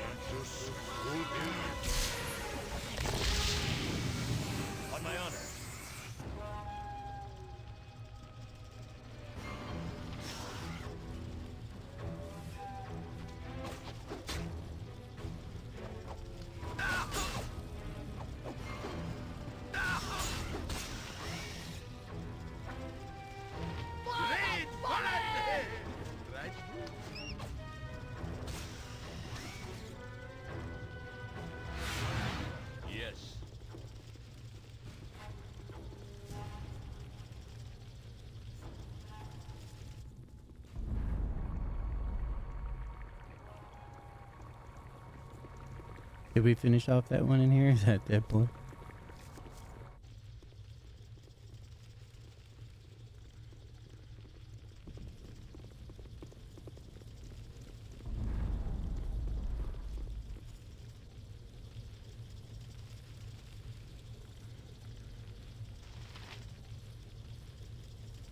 Speaker 2: On my honor. Great fun! Right. Yes.
Speaker 1: Did we finish off that one in here? Is that Deadpool?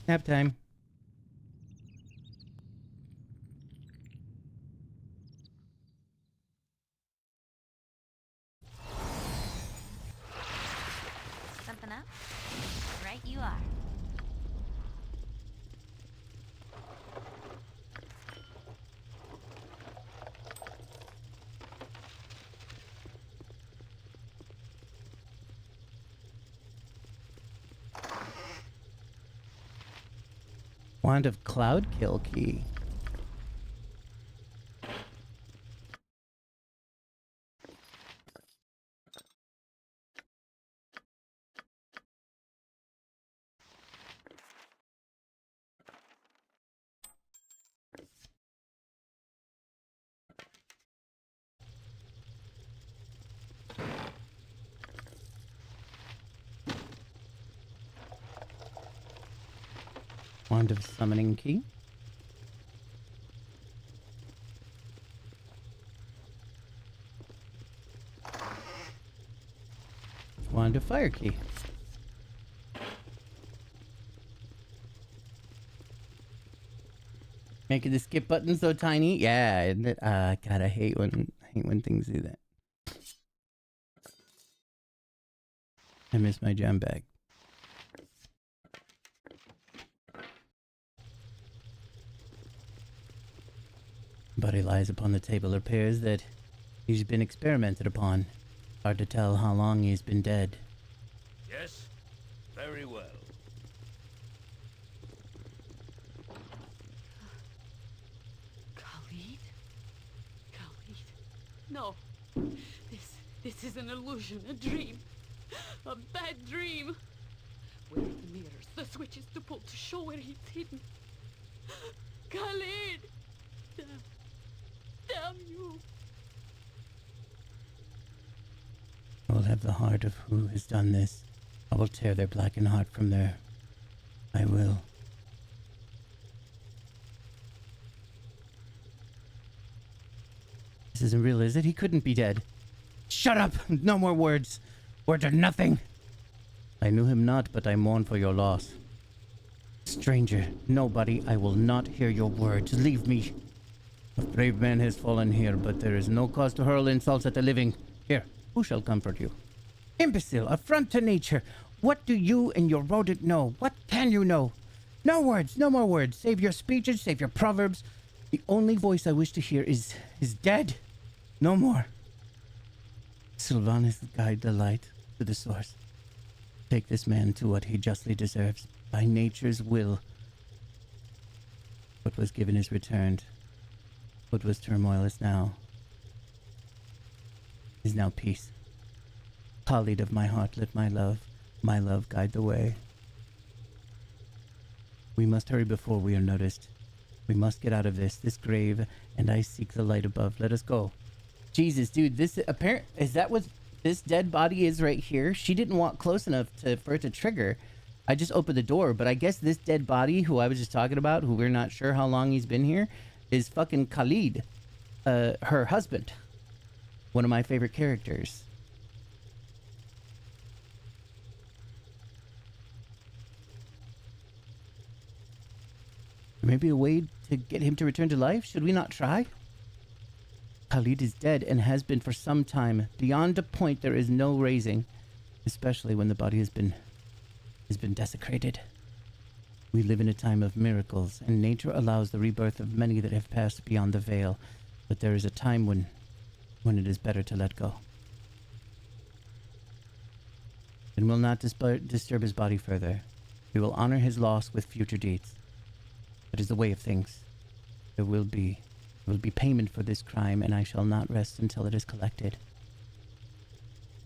Speaker 1: Nap time.
Speaker 3: Something up? Right you are.
Speaker 1: Wand of Cloud Kill key. Wand of Summoning key. Wand of Fire key. Making the skip button so tiny. Yeah, isn't it? God, I hate when things do that. I miss my jam bag. Body lies upon the table. It appears that he's been experimented upon. Hard to tell how long he's been dead.
Speaker 2: Yes? Very well.
Speaker 4: Khalid? Khalid? No. This is an illusion, a dream. A bad dream. Where are the mirrors? the switches to pull to show where he's hidden. Khalid! Damn you!
Speaker 1: I will have the heart of who has done this. I will tear their blackened heart from there. I will. This isn't real, is it? He couldn't be dead. Shut up! No more words. Words are nothing. I knew him not, but I mourn for your loss. Stranger, nobody, I will not hear your words. Leave me. A brave man has fallen here, but there is no cause to hurl insults at the living. Here, who shall comfort you? Imbecile, affront to nature. What do you and your rodent know? What can you know? No words, no more words. Save your speeches, save your proverbs. The only voice I wish to hear is dead. No more. Sylvanus, guide the light to the source. Take this man to what he justly deserves. By nature's will. What was given is returned. What was turmoil is now peace. Khalid of my heart, let my love guide the way. We must hurry before we are noticed. We must get out of this grave, and I seek the light above. Let us go. Jesus, dude, is that what this dead body is right here? She didn't walk close enough for it to trigger. I just opened the door, but I guess this dead body, who I was just talking about, who we're not sure how long he's been here, is fucking Khalid, her husband. One of my favorite characters. Maybe a way to get him to return to life? Should we not try? Khalid is dead and has been for some time. Beyond a point there is no raising, especially when the body has been desecrated. We live in a time of miracles, and nature allows the rebirth of many that have passed beyond the veil. But there is a time when it is better to let go. And will not disturb his body further. We will honor his loss with future deeds. That is the way of things. There will be payment for this crime, and I shall not rest until it is collected.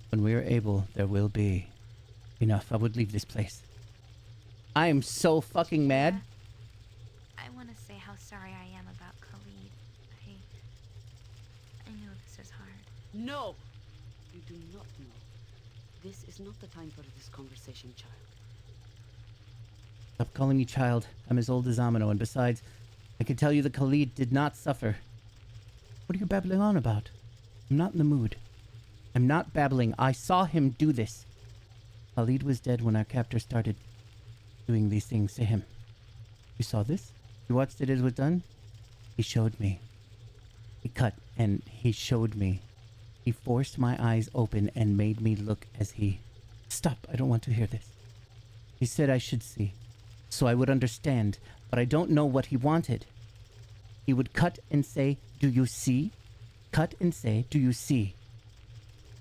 Speaker 1: When we are able, there will be. Enough. I would leave this place. I am so fucking mad.
Speaker 3: I want to say how sorry I am about Khalid. I know this is hard.
Speaker 4: No! You do not know. This is not the time for this conversation, child.
Speaker 1: Stop calling me child. I'm as old as Amino, and besides, I can tell you that Khalid did not suffer. What are you babbling on about? I'm not in the mood. I'm not babbling. I saw him do this. Khalid was dead when our captor started doing these things to him. You saw this? You watched it as it was done? He showed me. He cut and he showed me. He forced my eyes open and made me look as he... Stop, I don't want to hear this. He said I should see, so I would understand, but I don't know what he wanted. He would cut and say, do you see? Cut and say, do you see?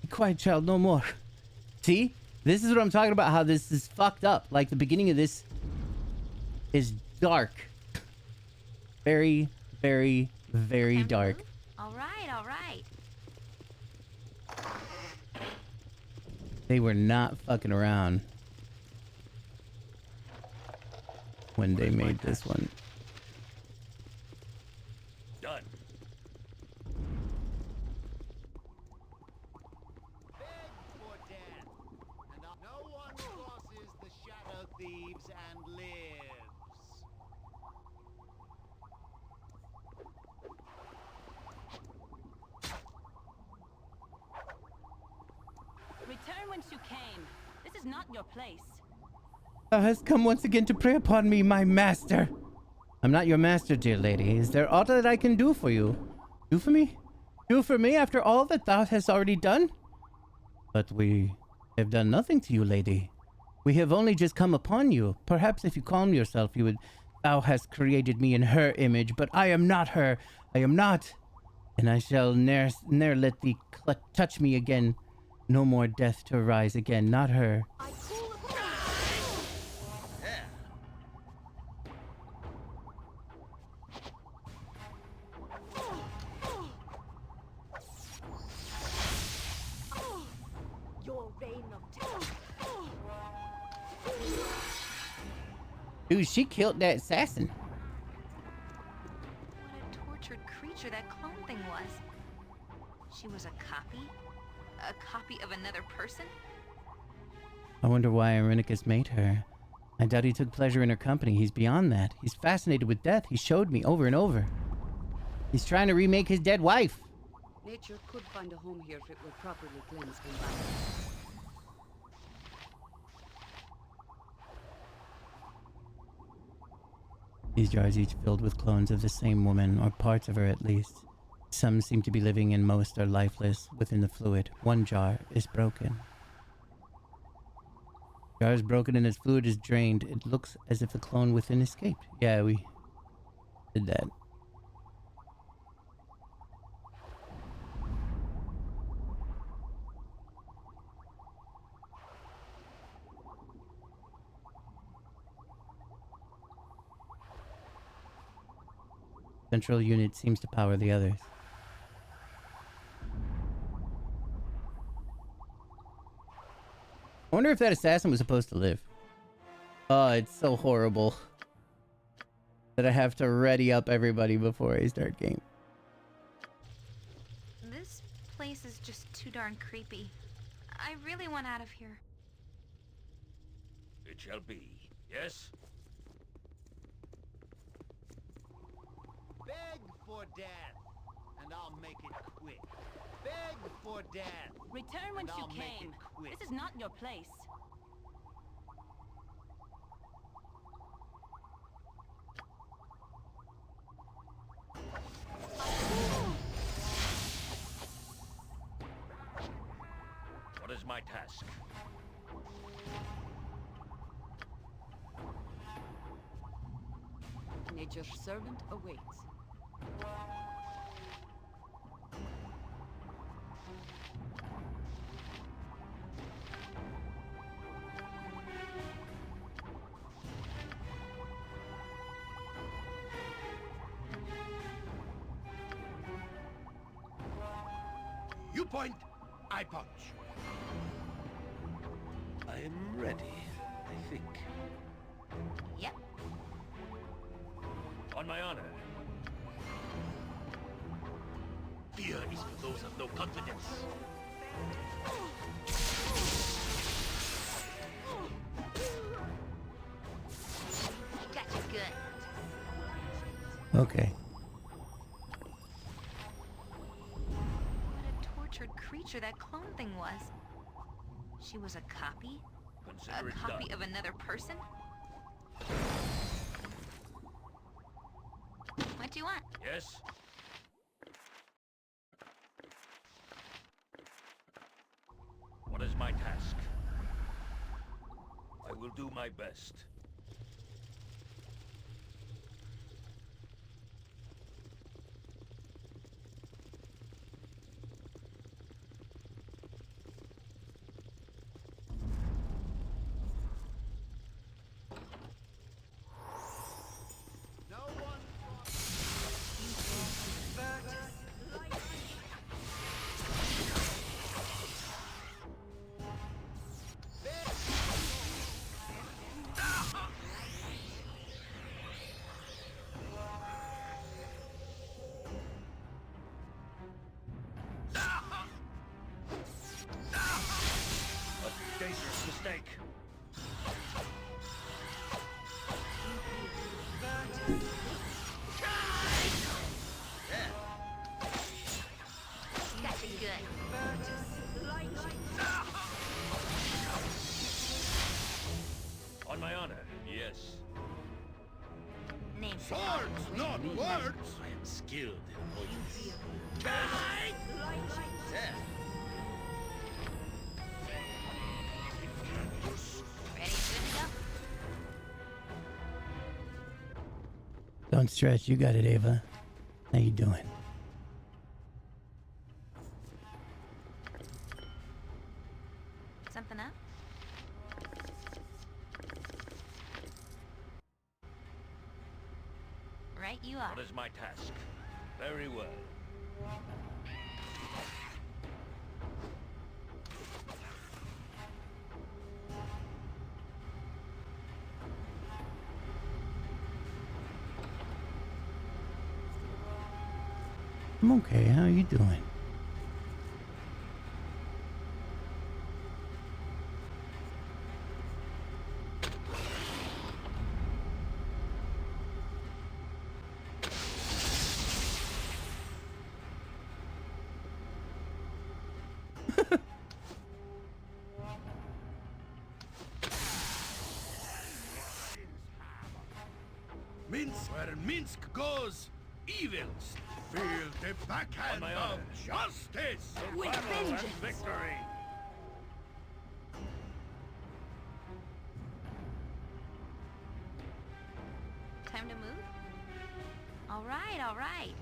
Speaker 1: Be quiet, child, no more. See? This is what I'm talking about, how this is fucked up. Like, the beginning of this is dark. Very, very, very dark.
Speaker 3: All right, all right.
Speaker 1: They were not fucking around when they made this one.
Speaker 2: Done.
Speaker 5: Beg for death, and no one crosses the shadow thieves and lives.
Speaker 6: Return whence you came. This is not your place.
Speaker 1: Thou hast come once again to prey upon me, my master. I'm not your master, dear lady. Is there aught that I can do for you? Do for me? Do for me after all that thou hast already done? But we have done nothing to you, lady. We have only just come upon you. Perhaps if you calm yourself, you would... Thou hast created me in her image, but I am not her. I am not. And I shall ne'er let thee touch me again. No more death to rise again. Not her.
Speaker 6: Your reign of terror.
Speaker 1: Dude, she killed that assassin.
Speaker 3: What a tortured creature that clone thing was. She was a copy? A copy of another person?
Speaker 1: I wonder why Irenicus made her. I doubt he took pleasure in her company. He's beyond that. He's fascinated with death. He showed me over and over. He's trying to remake his dead wife.
Speaker 4: Nature could find a home here if it were properly cleansed and balanced.
Speaker 1: These jars each filled with clones of the same woman, or parts of her at least. Some seem to be living and most are lifeless within the fluid. One jar is broken. Jar is broken and its fluid is drained. It looks as if the clone within escaped. Yeah, we did that. Central unit seems to power the others. I wonder if that assassin was supposed to live. Oh, it's so horrible that I have to ready up everybody before I start game.
Speaker 3: This place is just too darn creepy. I really want out of here.
Speaker 2: It shall be. Yes?
Speaker 5: Beg for death, and I'll make it quick. Beg for death.
Speaker 6: Return whence you
Speaker 5: I'll make
Speaker 6: came.
Speaker 5: it quick.
Speaker 6: This is not your place.
Speaker 2: What is my task?
Speaker 4: Nature's servant awaits.
Speaker 2: You point, I punch. I am ready, I think.
Speaker 3: Yep.
Speaker 2: On my honor. Fear is for those of no confidence.
Speaker 3: Gotcha good.
Speaker 1: Okay.
Speaker 3: What a tortured creature that clone thing was. She was a copy?
Speaker 2: Consider
Speaker 3: A
Speaker 2: it
Speaker 3: copy
Speaker 2: done.
Speaker 3: of another person? What do you want?
Speaker 2: Yes? What is my task? I will do my best.
Speaker 5: No one.
Speaker 2: A dangerous mistake.
Speaker 3: Gotcha good.
Speaker 2: On my honor, yes.
Speaker 3: Name.
Speaker 2: Swords, not words! I am skilled in poison.
Speaker 3: Ready, good to go?
Speaker 1: Don't stress. You got it, Ava. How you doing?
Speaker 3: Something up? Right you are.
Speaker 2: What is my task? Very well.
Speaker 1: I'm okay. How are you doing?
Speaker 2: Minsk, where Minsk goes, evils feel the backhand
Speaker 5: my
Speaker 2: of
Speaker 5: honor.
Speaker 2: justice.
Speaker 6: With
Speaker 2: Battle and
Speaker 6: vengeance.
Speaker 2: victory.
Speaker 3: Time to move? All right, all right.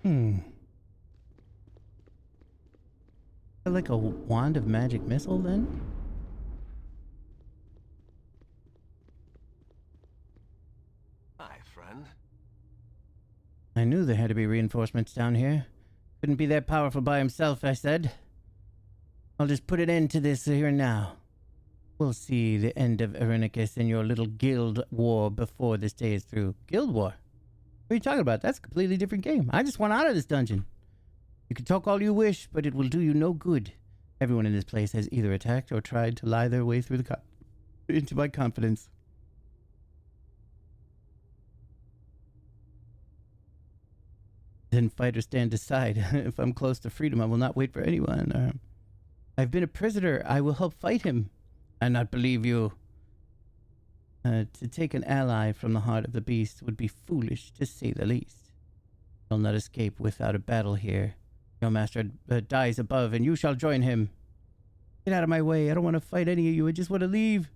Speaker 1: Hmm. Like a wand of magic missile then?
Speaker 5: Hi, friend.
Speaker 1: I knew there had to be reinforcements down here. Couldn't be that powerful by himself, I said. I'll just put an end to this here and now. We'll see the end of Irenicus and your little guild war before this day is through. Guild war? What are you talking about? That's a completely different game. I just want out of this dungeon. You can talk all you wish, but it will do you no good. Everyone in this place has either attacked or tried to lie their way through into my confidence. Then fight or stand aside. If I'm close to freedom, I will not wait for anyone. I've been a prisoner. I will help fight him. I not believe you. To take an ally from the heart of the beast would be foolish, to say the least. I'll not escape without a battle here. Your master dies above, and you shall join him. Get out of my way. I don't want to fight any of you. I just want to leave.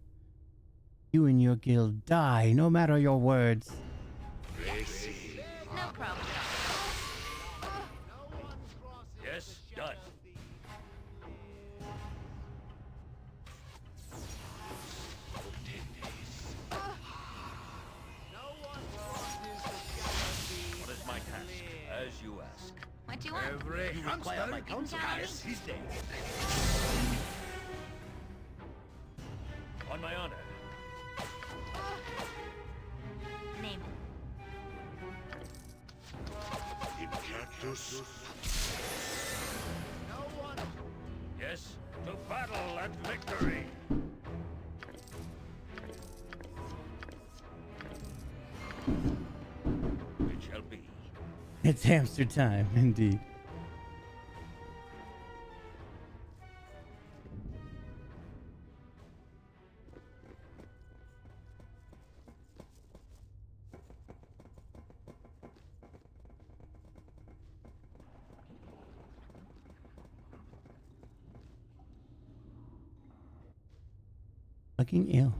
Speaker 1: You and your guild die, no matter your words.
Speaker 3: No problem.
Speaker 5: No one crosses
Speaker 2: Yes,
Speaker 5: the
Speaker 2: done.
Speaker 5: shadow of the... No one crosses the shadow of the...
Speaker 2: What is my task? As you ask.
Speaker 3: What do you want?
Speaker 2: Every hamster
Speaker 3: You can count on me.
Speaker 2: has his day. On my honor.
Speaker 3: Name it.
Speaker 5: No one...
Speaker 2: Yes, to battle and victory. It shall be.
Speaker 1: It's hamster time, indeed. Fucking ill.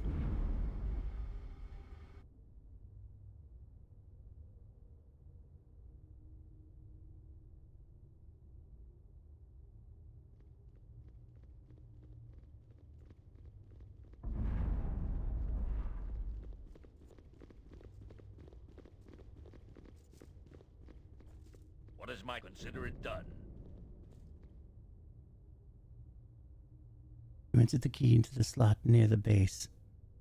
Speaker 2: What is my consider it done?
Speaker 1: You enter the key into the slot near the base,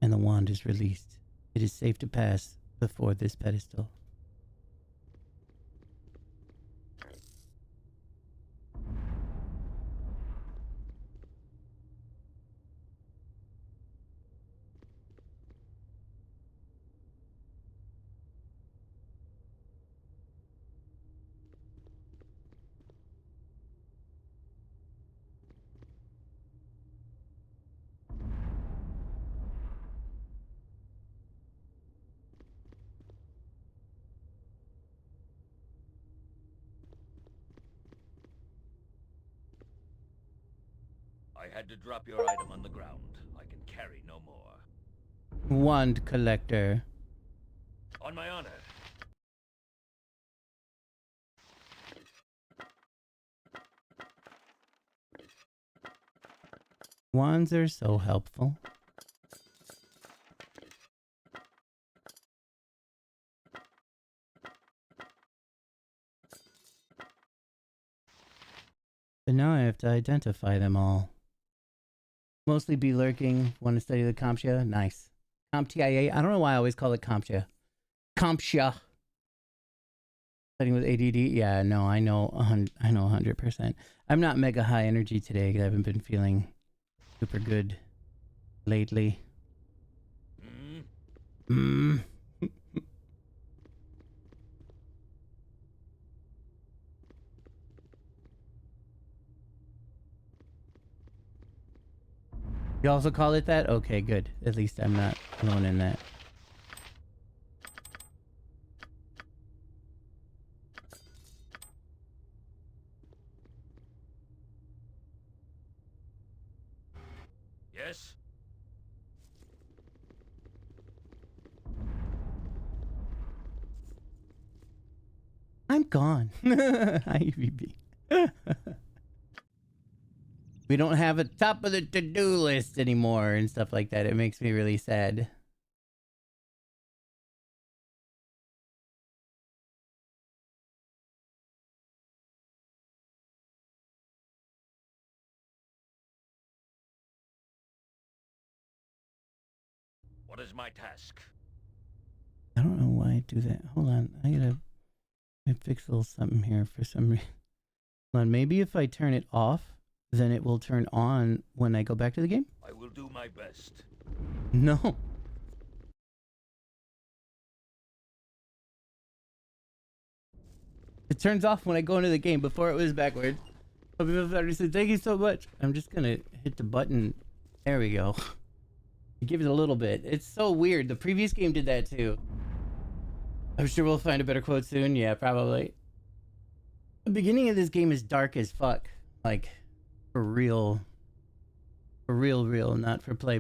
Speaker 1: and the wand is released. It is safe to pass before this pedestal.
Speaker 2: I had to drop your item on the ground. I can carry no more.
Speaker 1: Wand collector.
Speaker 2: On my honor.
Speaker 1: Wands are so helpful. But now I have to identify them all. Mostly be lurking. Want to study the CompTIA? Nice. CompTIA. I don't know why I always call it CompTIA. CompTIA. Studying with ADD. Yeah, no, I know 100%. I'm not mega high energy today because I haven't been feeling super good lately. You also call it that? Okay, good. At least I'm not alone in that.
Speaker 2: Yes?
Speaker 1: I'm gone. Hi, EVP. We don't have a top of the to-do list anymore and stuff like that. It makes me really sad.
Speaker 2: What is my task?
Speaker 1: I don't know why I do that. Hold on. I fix a little something here for some reason. Hold on. Maybe if I turn it off, then it will turn on when I go back to the game?
Speaker 2: I will do my best.
Speaker 1: No. It turns off when I go into the game. Before it was backward. Thank you so much. I'm just gonna hit the button. There we go. Give it a little bit. It's so weird. The previous game did that too. I'm sure we'll find a better quote soon. Yeah, probably. The beginning of this game is dark as fuck. Like, for real. For real, not for play.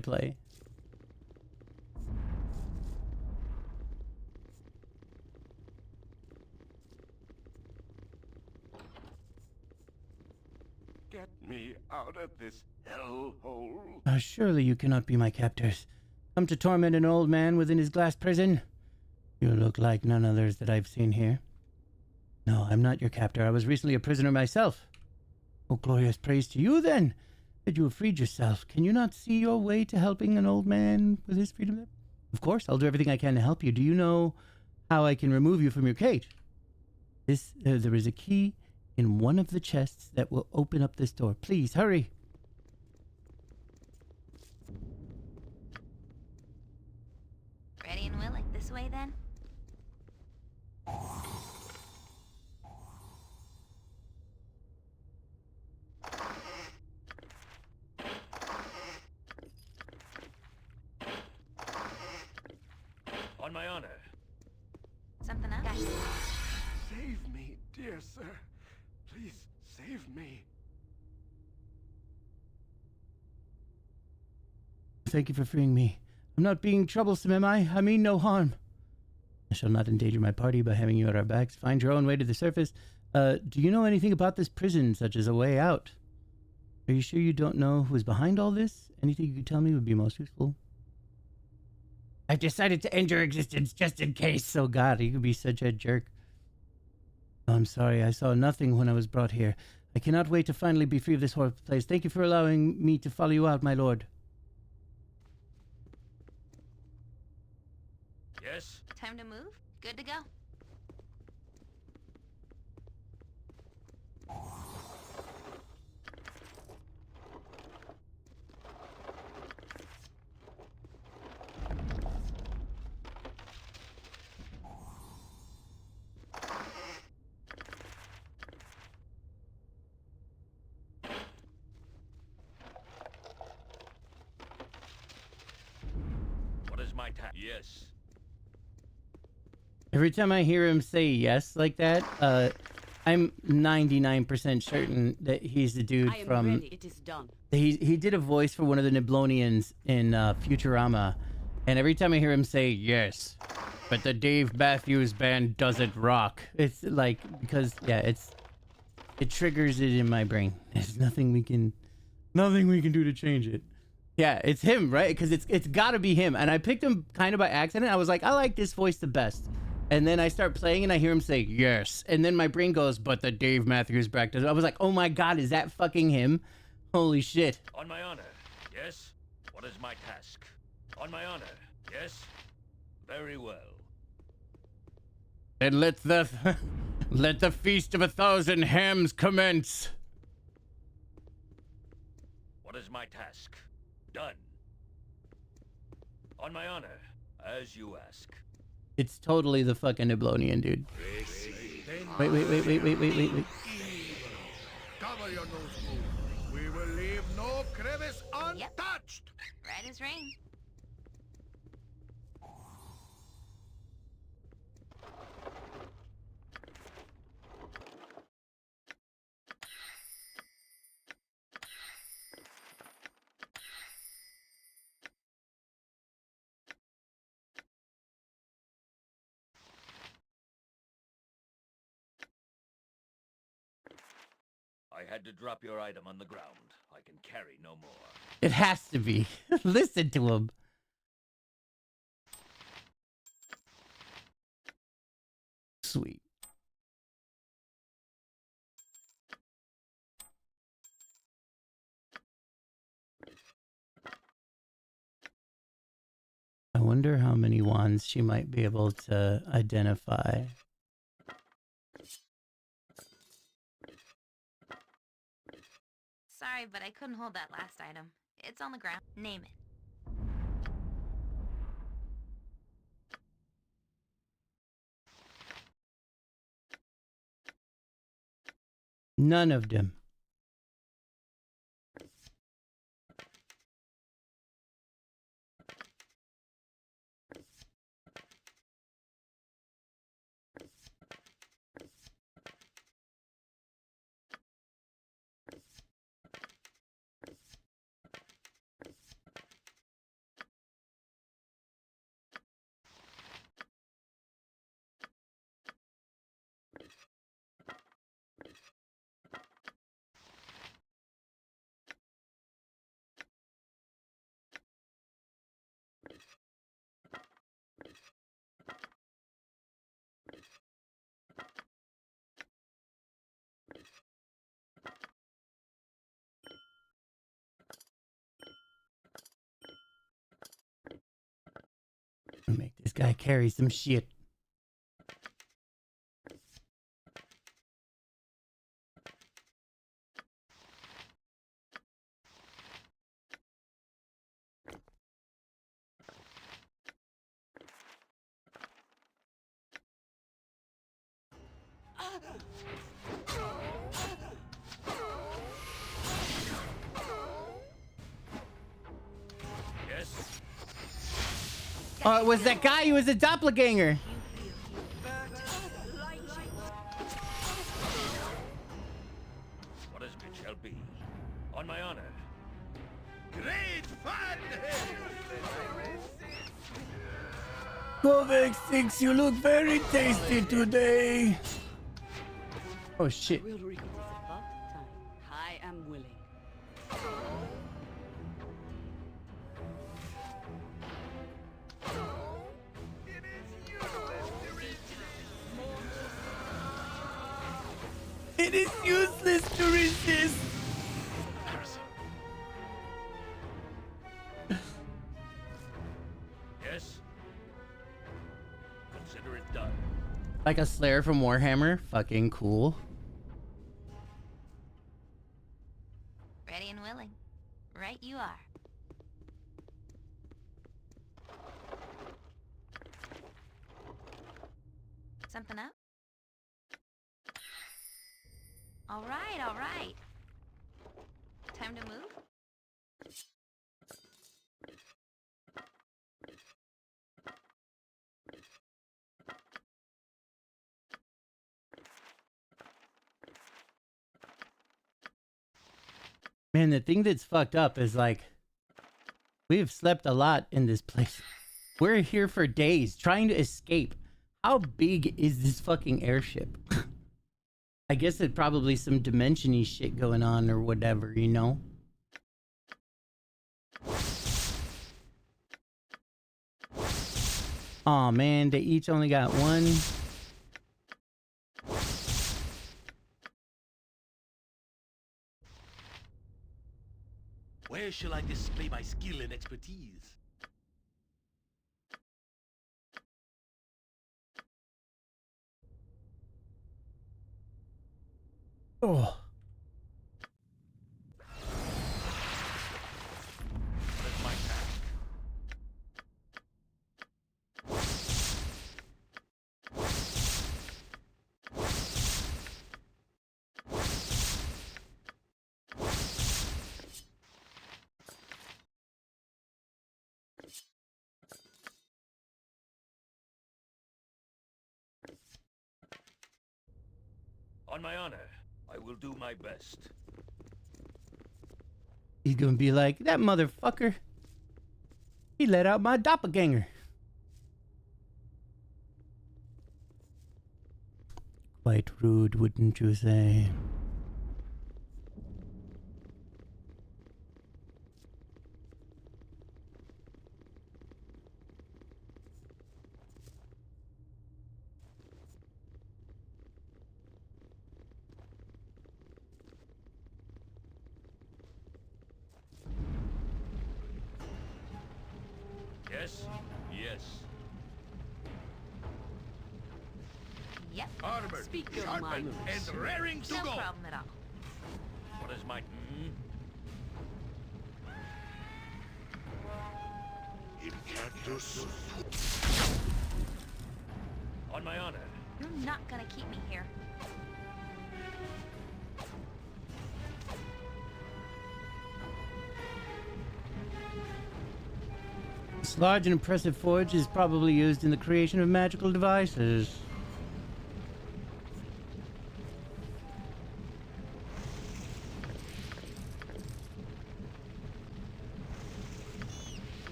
Speaker 2: Get me out of this hellhole.
Speaker 1: Surely you cannot be my captors. Come to torment an old man within his glass prison? You look like none others that I've seen here. No, I'm not your captor. I was recently a prisoner myself. Oh, glorious praise to you, then, that you have freed yourself. Can you not see your way to helping an old man with his freedom? Of course, I'll do everything I can to help you. Do you know how I can remove you from your cage? There is a key in one of the chests that will open up this door. Please, hurry.
Speaker 3: Ready and willing. This way, then?
Speaker 2: On my honor.
Speaker 3: Something else?
Speaker 2: Save me, dear sir. Please save me.
Speaker 1: Thank you for freeing me. I'm not being troublesome, am I? I mean no harm. I shall not endanger my party by having you at our backs. Find your own way to the surface. Do you know anything about this prison, such as a way out? Are you sure you don't know who is behind all this? Anything you could tell me would be most useful. I've decided to end your existence just in case. Oh God, you could be such a jerk. Oh, I'm sorry, I saw nothing when I was brought here. I cannot wait to finally be free of this horrible place. Thank you for allowing me to follow you out, my lord.
Speaker 2: Yes?
Speaker 3: Time to move? Good to go.
Speaker 2: What is my task? Yes.
Speaker 1: Every time I hear him say yes like that, I'm 99% certain that he's the dude
Speaker 4: I am
Speaker 1: from...
Speaker 4: ready. It is done.
Speaker 1: He did a voice for one of the Niblonians in Futurama, and every time I hear him say yes, but the Dave Matthews Band doesn't rock, it's like, because yeah, it triggers it in my brain. There's nothing we can do to change it. Yeah, it's him, right? Because it's got to be him, and I picked him kind of by accident. I was like, I like this voice the best. And then I start playing and I hear him say, yes. And then my brain goes, but the Dave Matthews Band doesn't. I was like, oh my God, is that fucking him? Holy shit.
Speaker 2: On my honor. Yes? What is my task? On my honor, yes? Very well.
Speaker 1: Then let the let the feast of 1,000 hams commence.
Speaker 2: What is my task? Done. On my honor, as you ask.
Speaker 1: It's totally the fucking Neblonian, dude. Wait.
Speaker 5: Cover your nose, fool. We will leave no crevice untouched.
Speaker 3: Right as rain.
Speaker 2: I had to drop your item on the ground. I can carry no more.
Speaker 1: It has to be. Listen to him. Sweet. I wonder how many wands she might be able to identify.
Speaker 3: Sorry, but I couldn't hold that last item. It's on the ground. Name it.
Speaker 1: None of them. Make this guy carry some shit.
Speaker 2: Yes?
Speaker 1: Oh, it was that guy who was a doppelganger.
Speaker 2: What is it shall be. On my honor.
Speaker 5: Great fun!
Speaker 1: Kovac thinks you look very tasty today. Oh shit.
Speaker 4: Real Rico, it is about time. I am willing.
Speaker 1: It is useless to resist.
Speaker 2: Yes? Consider it done.
Speaker 1: Like a Slayer from Warhammer. Fucking cool.
Speaker 3: Ready and willing. Right you are. Something up? All right. Time to move?
Speaker 1: Man, the thing that's fucked up is like, we've slept a lot in this place. We're here for days trying to escape. How big is this fucking airship? I guess it's probably some dimension-y shit going on or whatever, you know? Aw, man, they each only got one.
Speaker 2: Where's Where shall I display my skill and expertise?
Speaker 1: Oh.
Speaker 2: What is my task? On my honor, I will do my best.
Speaker 1: He's gonna be like, that motherfucker. He let out my doppelganger. Quite rude, wouldn't you say?
Speaker 2: Yes? Yes.
Speaker 3: Yep.
Speaker 2: Armored,
Speaker 4: Speak your
Speaker 2: sharpened,
Speaker 4: mind.
Speaker 2: and raring to
Speaker 3: No
Speaker 2: go.
Speaker 3: problem at all.
Speaker 2: What is my... On my honor.
Speaker 3: You're not gonna keep me here.
Speaker 1: This large and impressive forge is probably used in the creation of magical devices.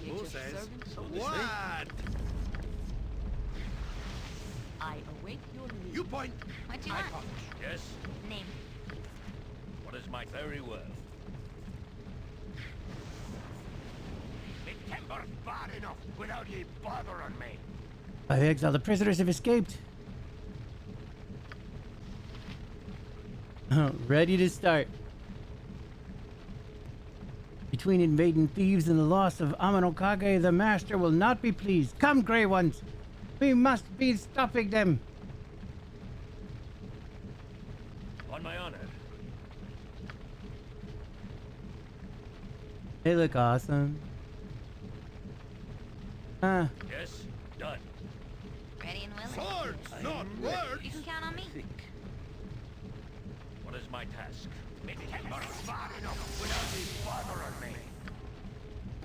Speaker 2: Who
Speaker 4: Nature's
Speaker 2: says?
Speaker 4: servant,
Speaker 2: What?
Speaker 4: I await your need.
Speaker 2: You point.
Speaker 3: What do you
Speaker 2: I
Speaker 3: want?
Speaker 2: punch. Yes?
Speaker 3: Name.
Speaker 2: What is my... Very well. The timber's bad enough without ye bothering me.
Speaker 1: By the exile, the prisoners have escaped. Oh, ready to start. Between invading thieves and the loss of Amanokage, the master will not be pleased. Come, Grey Ones! We must be stopping them!
Speaker 2: On my honor.
Speaker 1: They look awesome. Ah,
Speaker 2: Yes? Done.
Speaker 3: Ready and willing.
Speaker 2: Swords, not words!
Speaker 3: You can count on me.
Speaker 2: What is my task? The timber's bad enough without ye bothering me.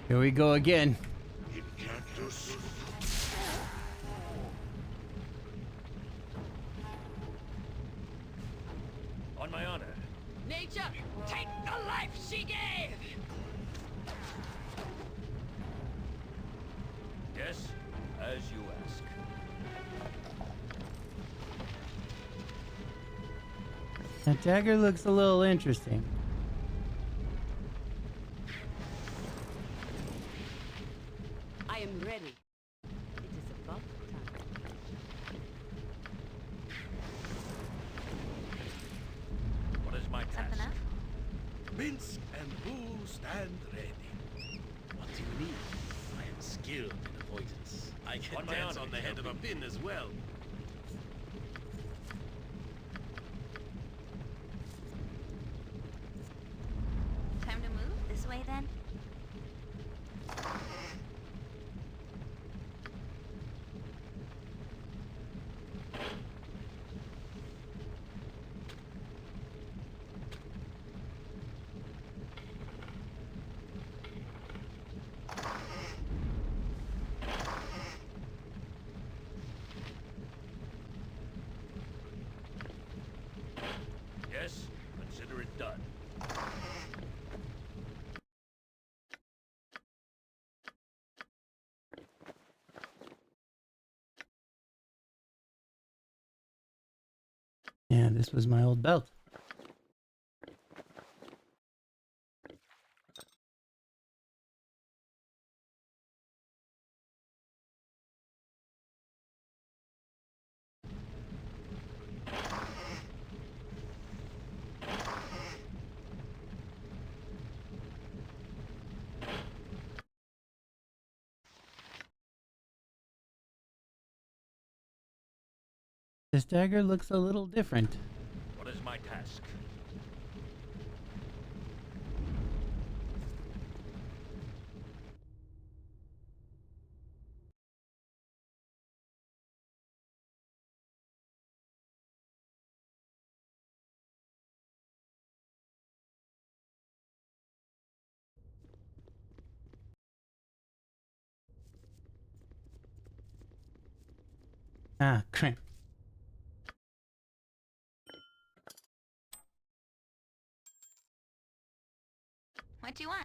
Speaker 1: here we go again.
Speaker 2: On my honor.
Speaker 6: Nature, take the life she gave!
Speaker 2: Yes? As you ask.
Speaker 1: That dagger looks a little interesting.
Speaker 4: I am ready. It is about time.
Speaker 2: What is my task?
Speaker 3: Something up?
Speaker 2: Minsk and Boo stand ready. What do you need? I am skilled in avoidance. I can
Speaker 7: On my
Speaker 2: dance
Speaker 7: honor,
Speaker 2: on the head of a pin as well.
Speaker 3: Time to move? This way then?
Speaker 2: Yes? Consider it done.
Speaker 1: Yeah, this was my old belt. This dagger looks a little different.
Speaker 2: What is my task?
Speaker 1: Ah, crap.
Speaker 3: What you want?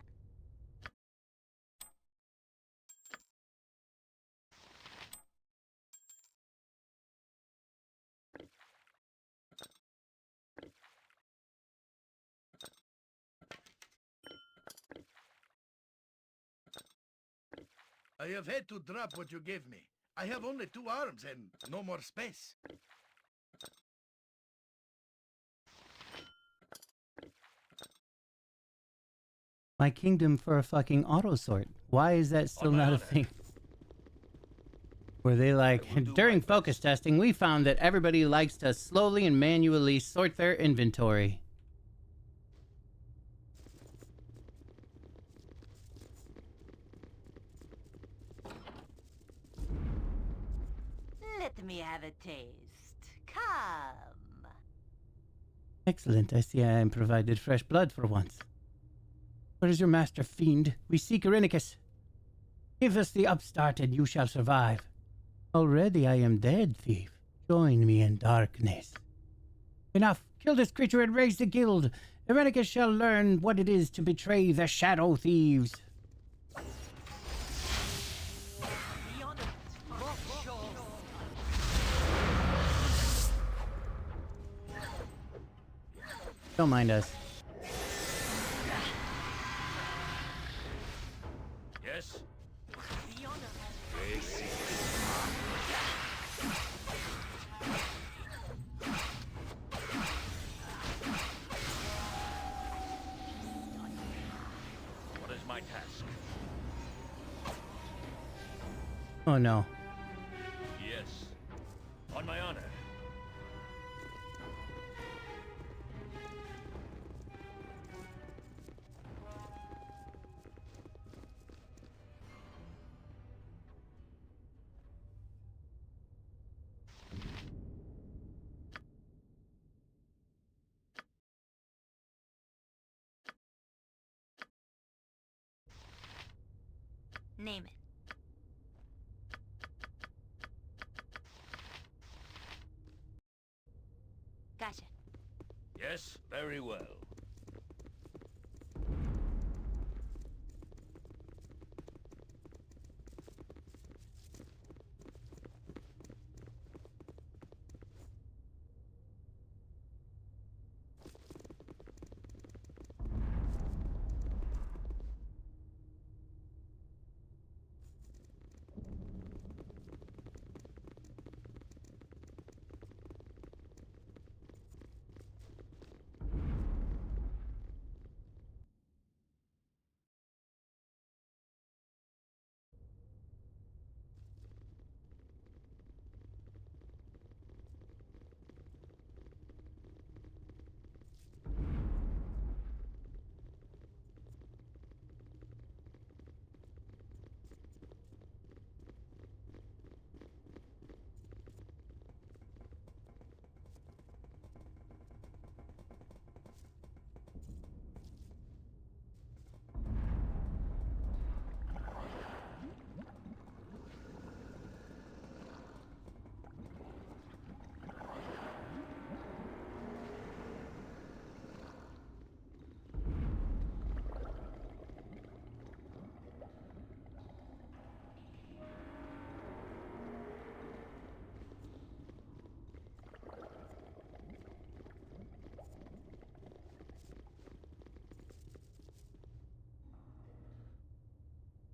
Speaker 2: I have had to drop what you gave me. I have only 2 arms and no more space.
Speaker 1: My kingdom for a fucking auto sort. Why is that still
Speaker 2: On my
Speaker 1: not a
Speaker 2: honor.
Speaker 1: thing? Were they like,
Speaker 2: I will do
Speaker 1: during
Speaker 2: my
Speaker 1: focus
Speaker 2: best.
Speaker 1: testing, we found that everybody likes to slowly and manually sort their inventory.
Speaker 6: Let me have a taste. Come.
Speaker 1: Excellent. I see I am provided fresh blood for once. Where is your master, fiend? We seek Irenicus. Give us the upstart and you shall survive. Already I am dead, thief. Join me in darkness. Enough. Kill this creature and raise the guild. Irenicus shall learn what it is to betray the shadow thieves. Don't mind us.
Speaker 2: Yes? What is my task?
Speaker 1: Oh no.
Speaker 2: Yes. On my honor.
Speaker 3: Name it. Gotcha.
Speaker 2: Yes, very well.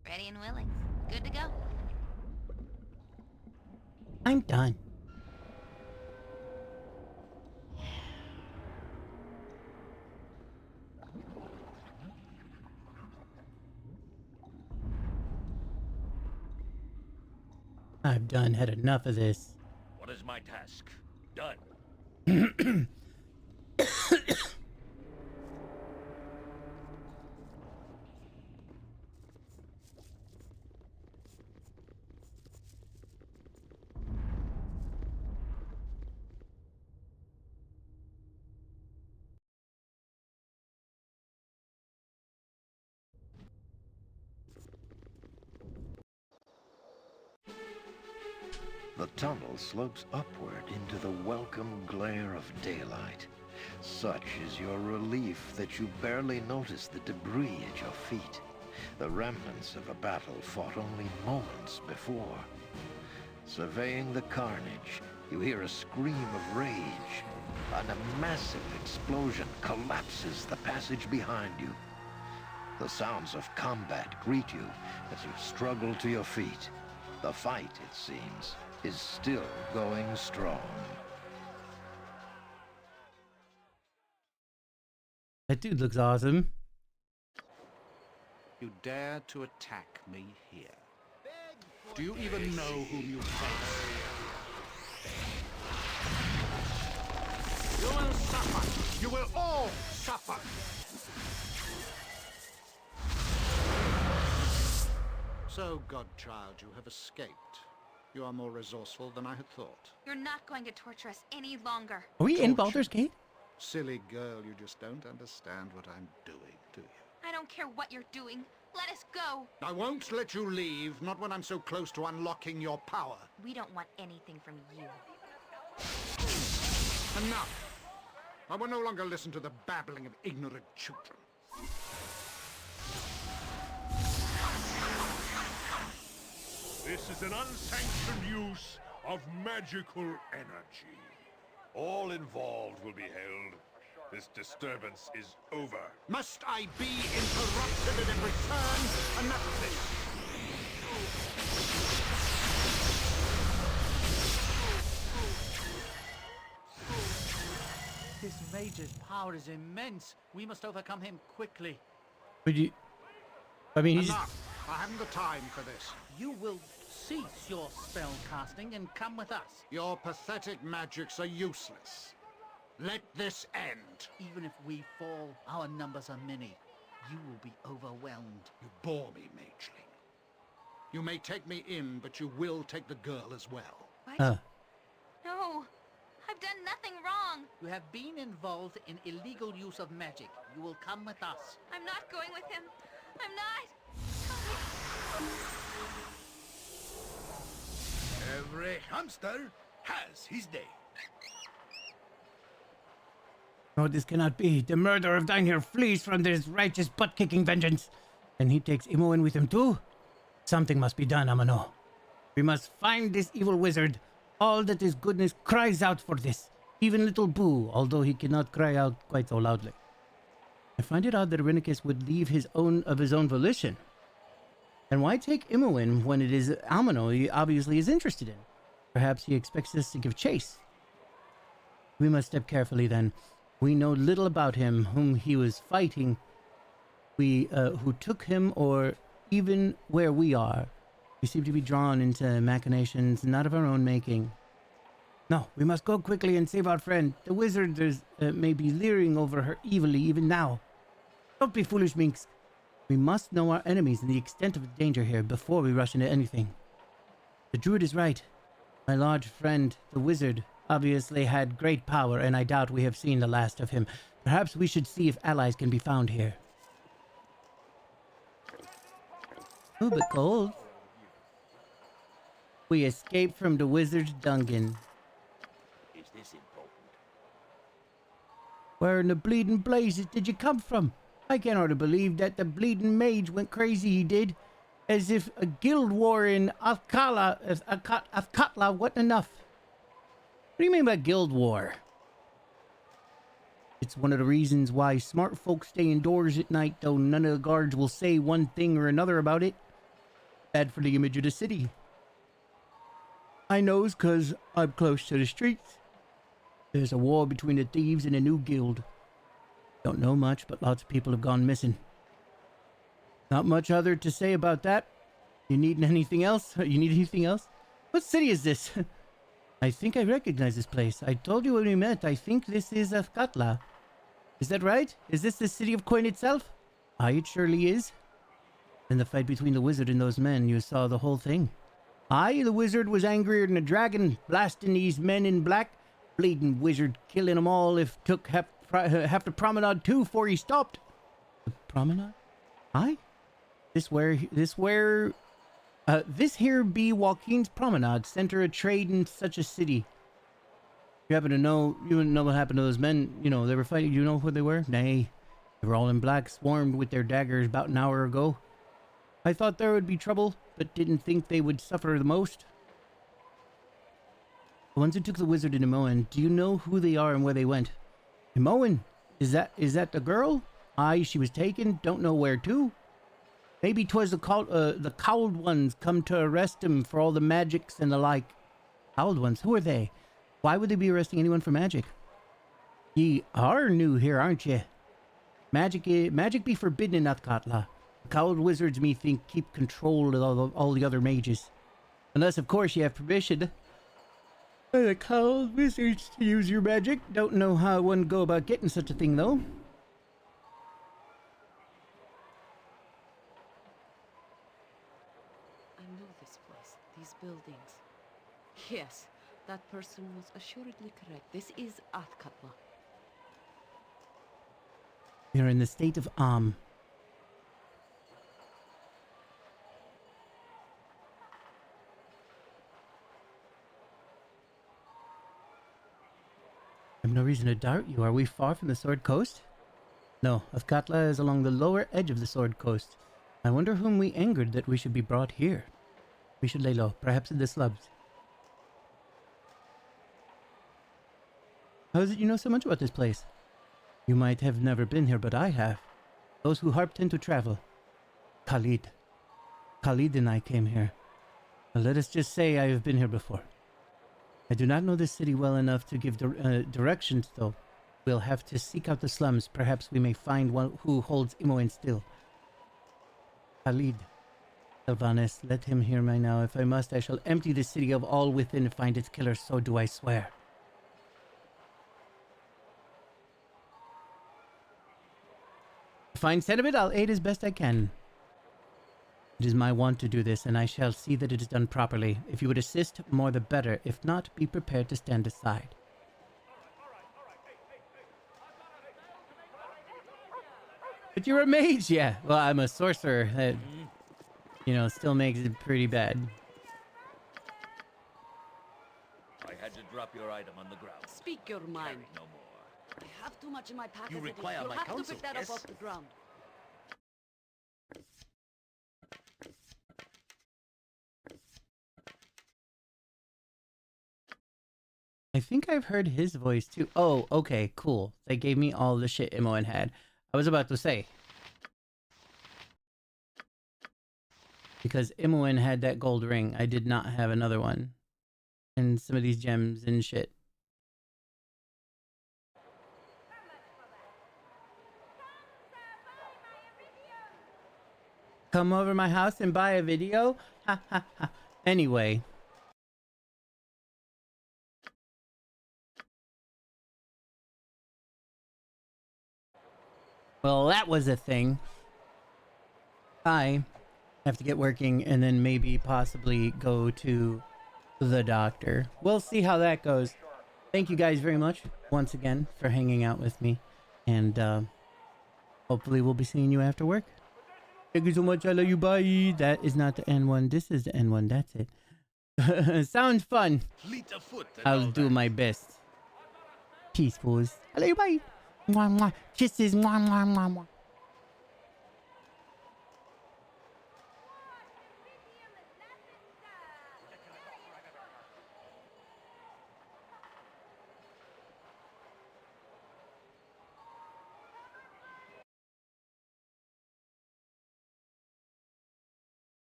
Speaker 3: Ready and willing. Good to go.
Speaker 1: I'm done. I've done had enough of this.
Speaker 2: What is my task? Done.
Speaker 7: The tunnel slopes upward into the welcome glare of daylight. Such is your relief that you barely notice the debris at your feet, the remnants of a battle fought only moments before. Surveying the carnage, you hear a scream of rage, and a massive explosion collapses the passage behind you. The sounds of combat greet you as you struggle to your feet. The fight, it seems, is still going strong.
Speaker 1: That dude looks awesome.
Speaker 5: You dare to attack me here. Do you even know whom you face? You will suffer! You will all suffer! So, godchild, you have escaped. You are more resourceful than I had thought.
Speaker 3: You're not going to torture us any longer.
Speaker 1: Are we in
Speaker 5: Torture.
Speaker 1: Baldur's Gate?
Speaker 5: Silly girl, you just don't understand what I'm doing, do you?
Speaker 3: I don't care what you're doing. Let us go.
Speaker 5: I won't let you leave, not when I'm so close to unlocking your power.
Speaker 3: We don't want anything from you.
Speaker 5: Enough! I will no longer listen to the babbling of ignorant children.
Speaker 2: This is an unsanctioned use of magical energy. All involved will be held. This disturbance is over.
Speaker 5: Must I be interrupted at every turn? Enough of this!
Speaker 8: This mage's power is immense. We must overcome him quickly.
Speaker 1: Would you? I mean, he's.
Speaker 5: Enough! I haven't the time for this.
Speaker 8: You will cease your spell casting and come with us.
Speaker 5: Your pathetic magics are useless. Let this end.
Speaker 8: Even if we fall, our numbers are many. You will be overwhelmed.
Speaker 5: You bore me, mageling. You may take me in, but you will take the girl as well.
Speaker 3: What?
Speaker 1: Uh,
Speaker 3: No. I've done nothing wrong.
Speaker 8: You have been involved in illegal use of magic. You will come with us.
Speaker 3: I'm not going with him. I'm not.
Speaker 2: Every hamster has his day.
Speaker 1: no, this cannot be. The murderer of Dainhir flees from this righteous butt-kicking vengeance, and he takes Imoen with him too. Something must be done, Amano. We must find this evil wizard. All that is goodness cries out for this. Even little Boo, although he cannot cry out quite so loudly. I find it odd that Irenicus would leave his own volition. And why take Imoen when it is Amano he obviously is interested in? Perhaps he expects us to give chase. We must step carefully then. We know little about him, whom he was fighting, who took him, or even where we are. We seem to be drawn into machinations not of our own making. No, we must go quickly and save our friend. The wizard may be leering over her evilly even now. Don't be foolish, Minx. We must know our enemies and the extent of the danger here before we rush into anything. The druid is right. My large friend, the wizard, obviously had great power, and I doubt we have seen the last of him. Perhaps we should see if allies can be found here. Ooh, but cold. We escaped from the wizard's dungeon.
Speaker 2: Is this important?
Speaker 1: Where in the bleeding blazes did you come from? I can hardly believe that the bleeding mage went crazy, he did. As if a guild war in Athkatla wasn't enough. What do you mean by guild war? It's one of the reasons why smart folks stay indoors at night, though none of the guards will say one thing or another about it. Bad for the image of the city. I knows 'cause I'm close to the streets. There's a war between the thieves and a new guild. Don't know much, but lots of people have gone missing. Not much other to say about that. You need anything else? You need anything else? What city is this? I think I recognize this place. I told you when we met, I think this is Athkatla. Is that right? Is this the city of coin itself? Aye, it surely is. In the fight between the wizard and those men, you saw the whole thing. Aye, the wizard was angrier than a dragon, blasting these men in black. Bleeding wizard, killing them all if took half the promenade too, before he stopped. The promenade? Aye? This here be Joaquin's promenade, center of trade in such a city. You wouldn't know what happened to those men, they were fighting. You know who they were? Nay. They were all in black, swarmed with their daggers about an hour ago. I thought there would be trouble, but didn't think they would suffer the most. The ones who took the wizard into Imoen, do you know who they are and where they went? Imoen? Is that the girl? Aye, she was taken, don't know where to. Maybe 'twas the cowled ones come to arrest him for all the magics and the like. Cowled ones? Who are they? Why would they be arresting anyone for magic? Ye are new here, aren't ye? Magic be forbidden in Athkatla. The cowled wizards, me think, keep control of all the other mages. Unless, of course, you have permission. The cowled wizards to use your magic. Don't know how one go about getting such a thing, though.
Speaker 4: I know this place, these buildings. Yes, that person was assuredly correct. This is Athkatla.
Speaker 1: We are in the state of Am. I have no reason to doubt you. Are we far from the Sword Coast? No, Athkatla is along the lower edge of the Sword Coast. I wonder whom we angered that we should be brought here. We should lay low, perhaps in the slums. How is it you know so much about this place? You might have never been here, but I have. Those who harp tend to travel. Khalid and I came here. Now let us just say I have been here before. I do not know this city well enough to give directions, though. We'll have to seek out the slums. Perhaps we may find one who holds Imoen still. Khalid. Sylvanas, let him hear me now. If I must, I shall empty the city of all within and find its killer, so do I swear. Fine sentiment, I'll aid as best I can. It is my want to do this, and I shall see that it is done properly. If you would assist, more the better. If not, be prepared to stand aside. But you're a mage, yeah. Well, I'm a sorcerer. That, still makes it pretty bad.
Speaker 5: I had to drop your item on the ground.
Speaker 4: Speak your mind.
Speaker 5: No more.
Speaker 4: I have too much in my pack.
Speaker 5: You
Speaker 4: as it is.
Speaker 5: require
Speaker 4: You'll
Speaker 5: my
Speaker 4: have
Speaker 5: counsel,
Speaker 4: to pick that
Speaker 5: yes?
Speaker 4: up off the ground.
Speaker 1: I think I've heard his voice too. Oh, okay, cool. They gave me all the shit Imoen had. I was about to say. Because Imoen had that gold ring. I did not have another one. And some of these gems and shit. Come over my house and buy a video? Ha ha ha. Anyway. Well, that was a thing. I have to get working and then maybe possibly go to the doctor. We'll see how that goes. Thank you guys very much once again for hanging out with me. And hopefully we'll be seeing you after work. Thank you so much. I love you. Bye. That is not the N1. This is the N1. That's it. Sounds fun.
Speaker 5: Fleet of foot and
Speaker 1: I'll
Speaker 5: all
Speaker 1: do
Speaker 5: that.
Speaker 1: my best. Peace, boys. I love you. Bye. Mwah, mwah. Kisses. Mwah, mwah, mwah, mwah.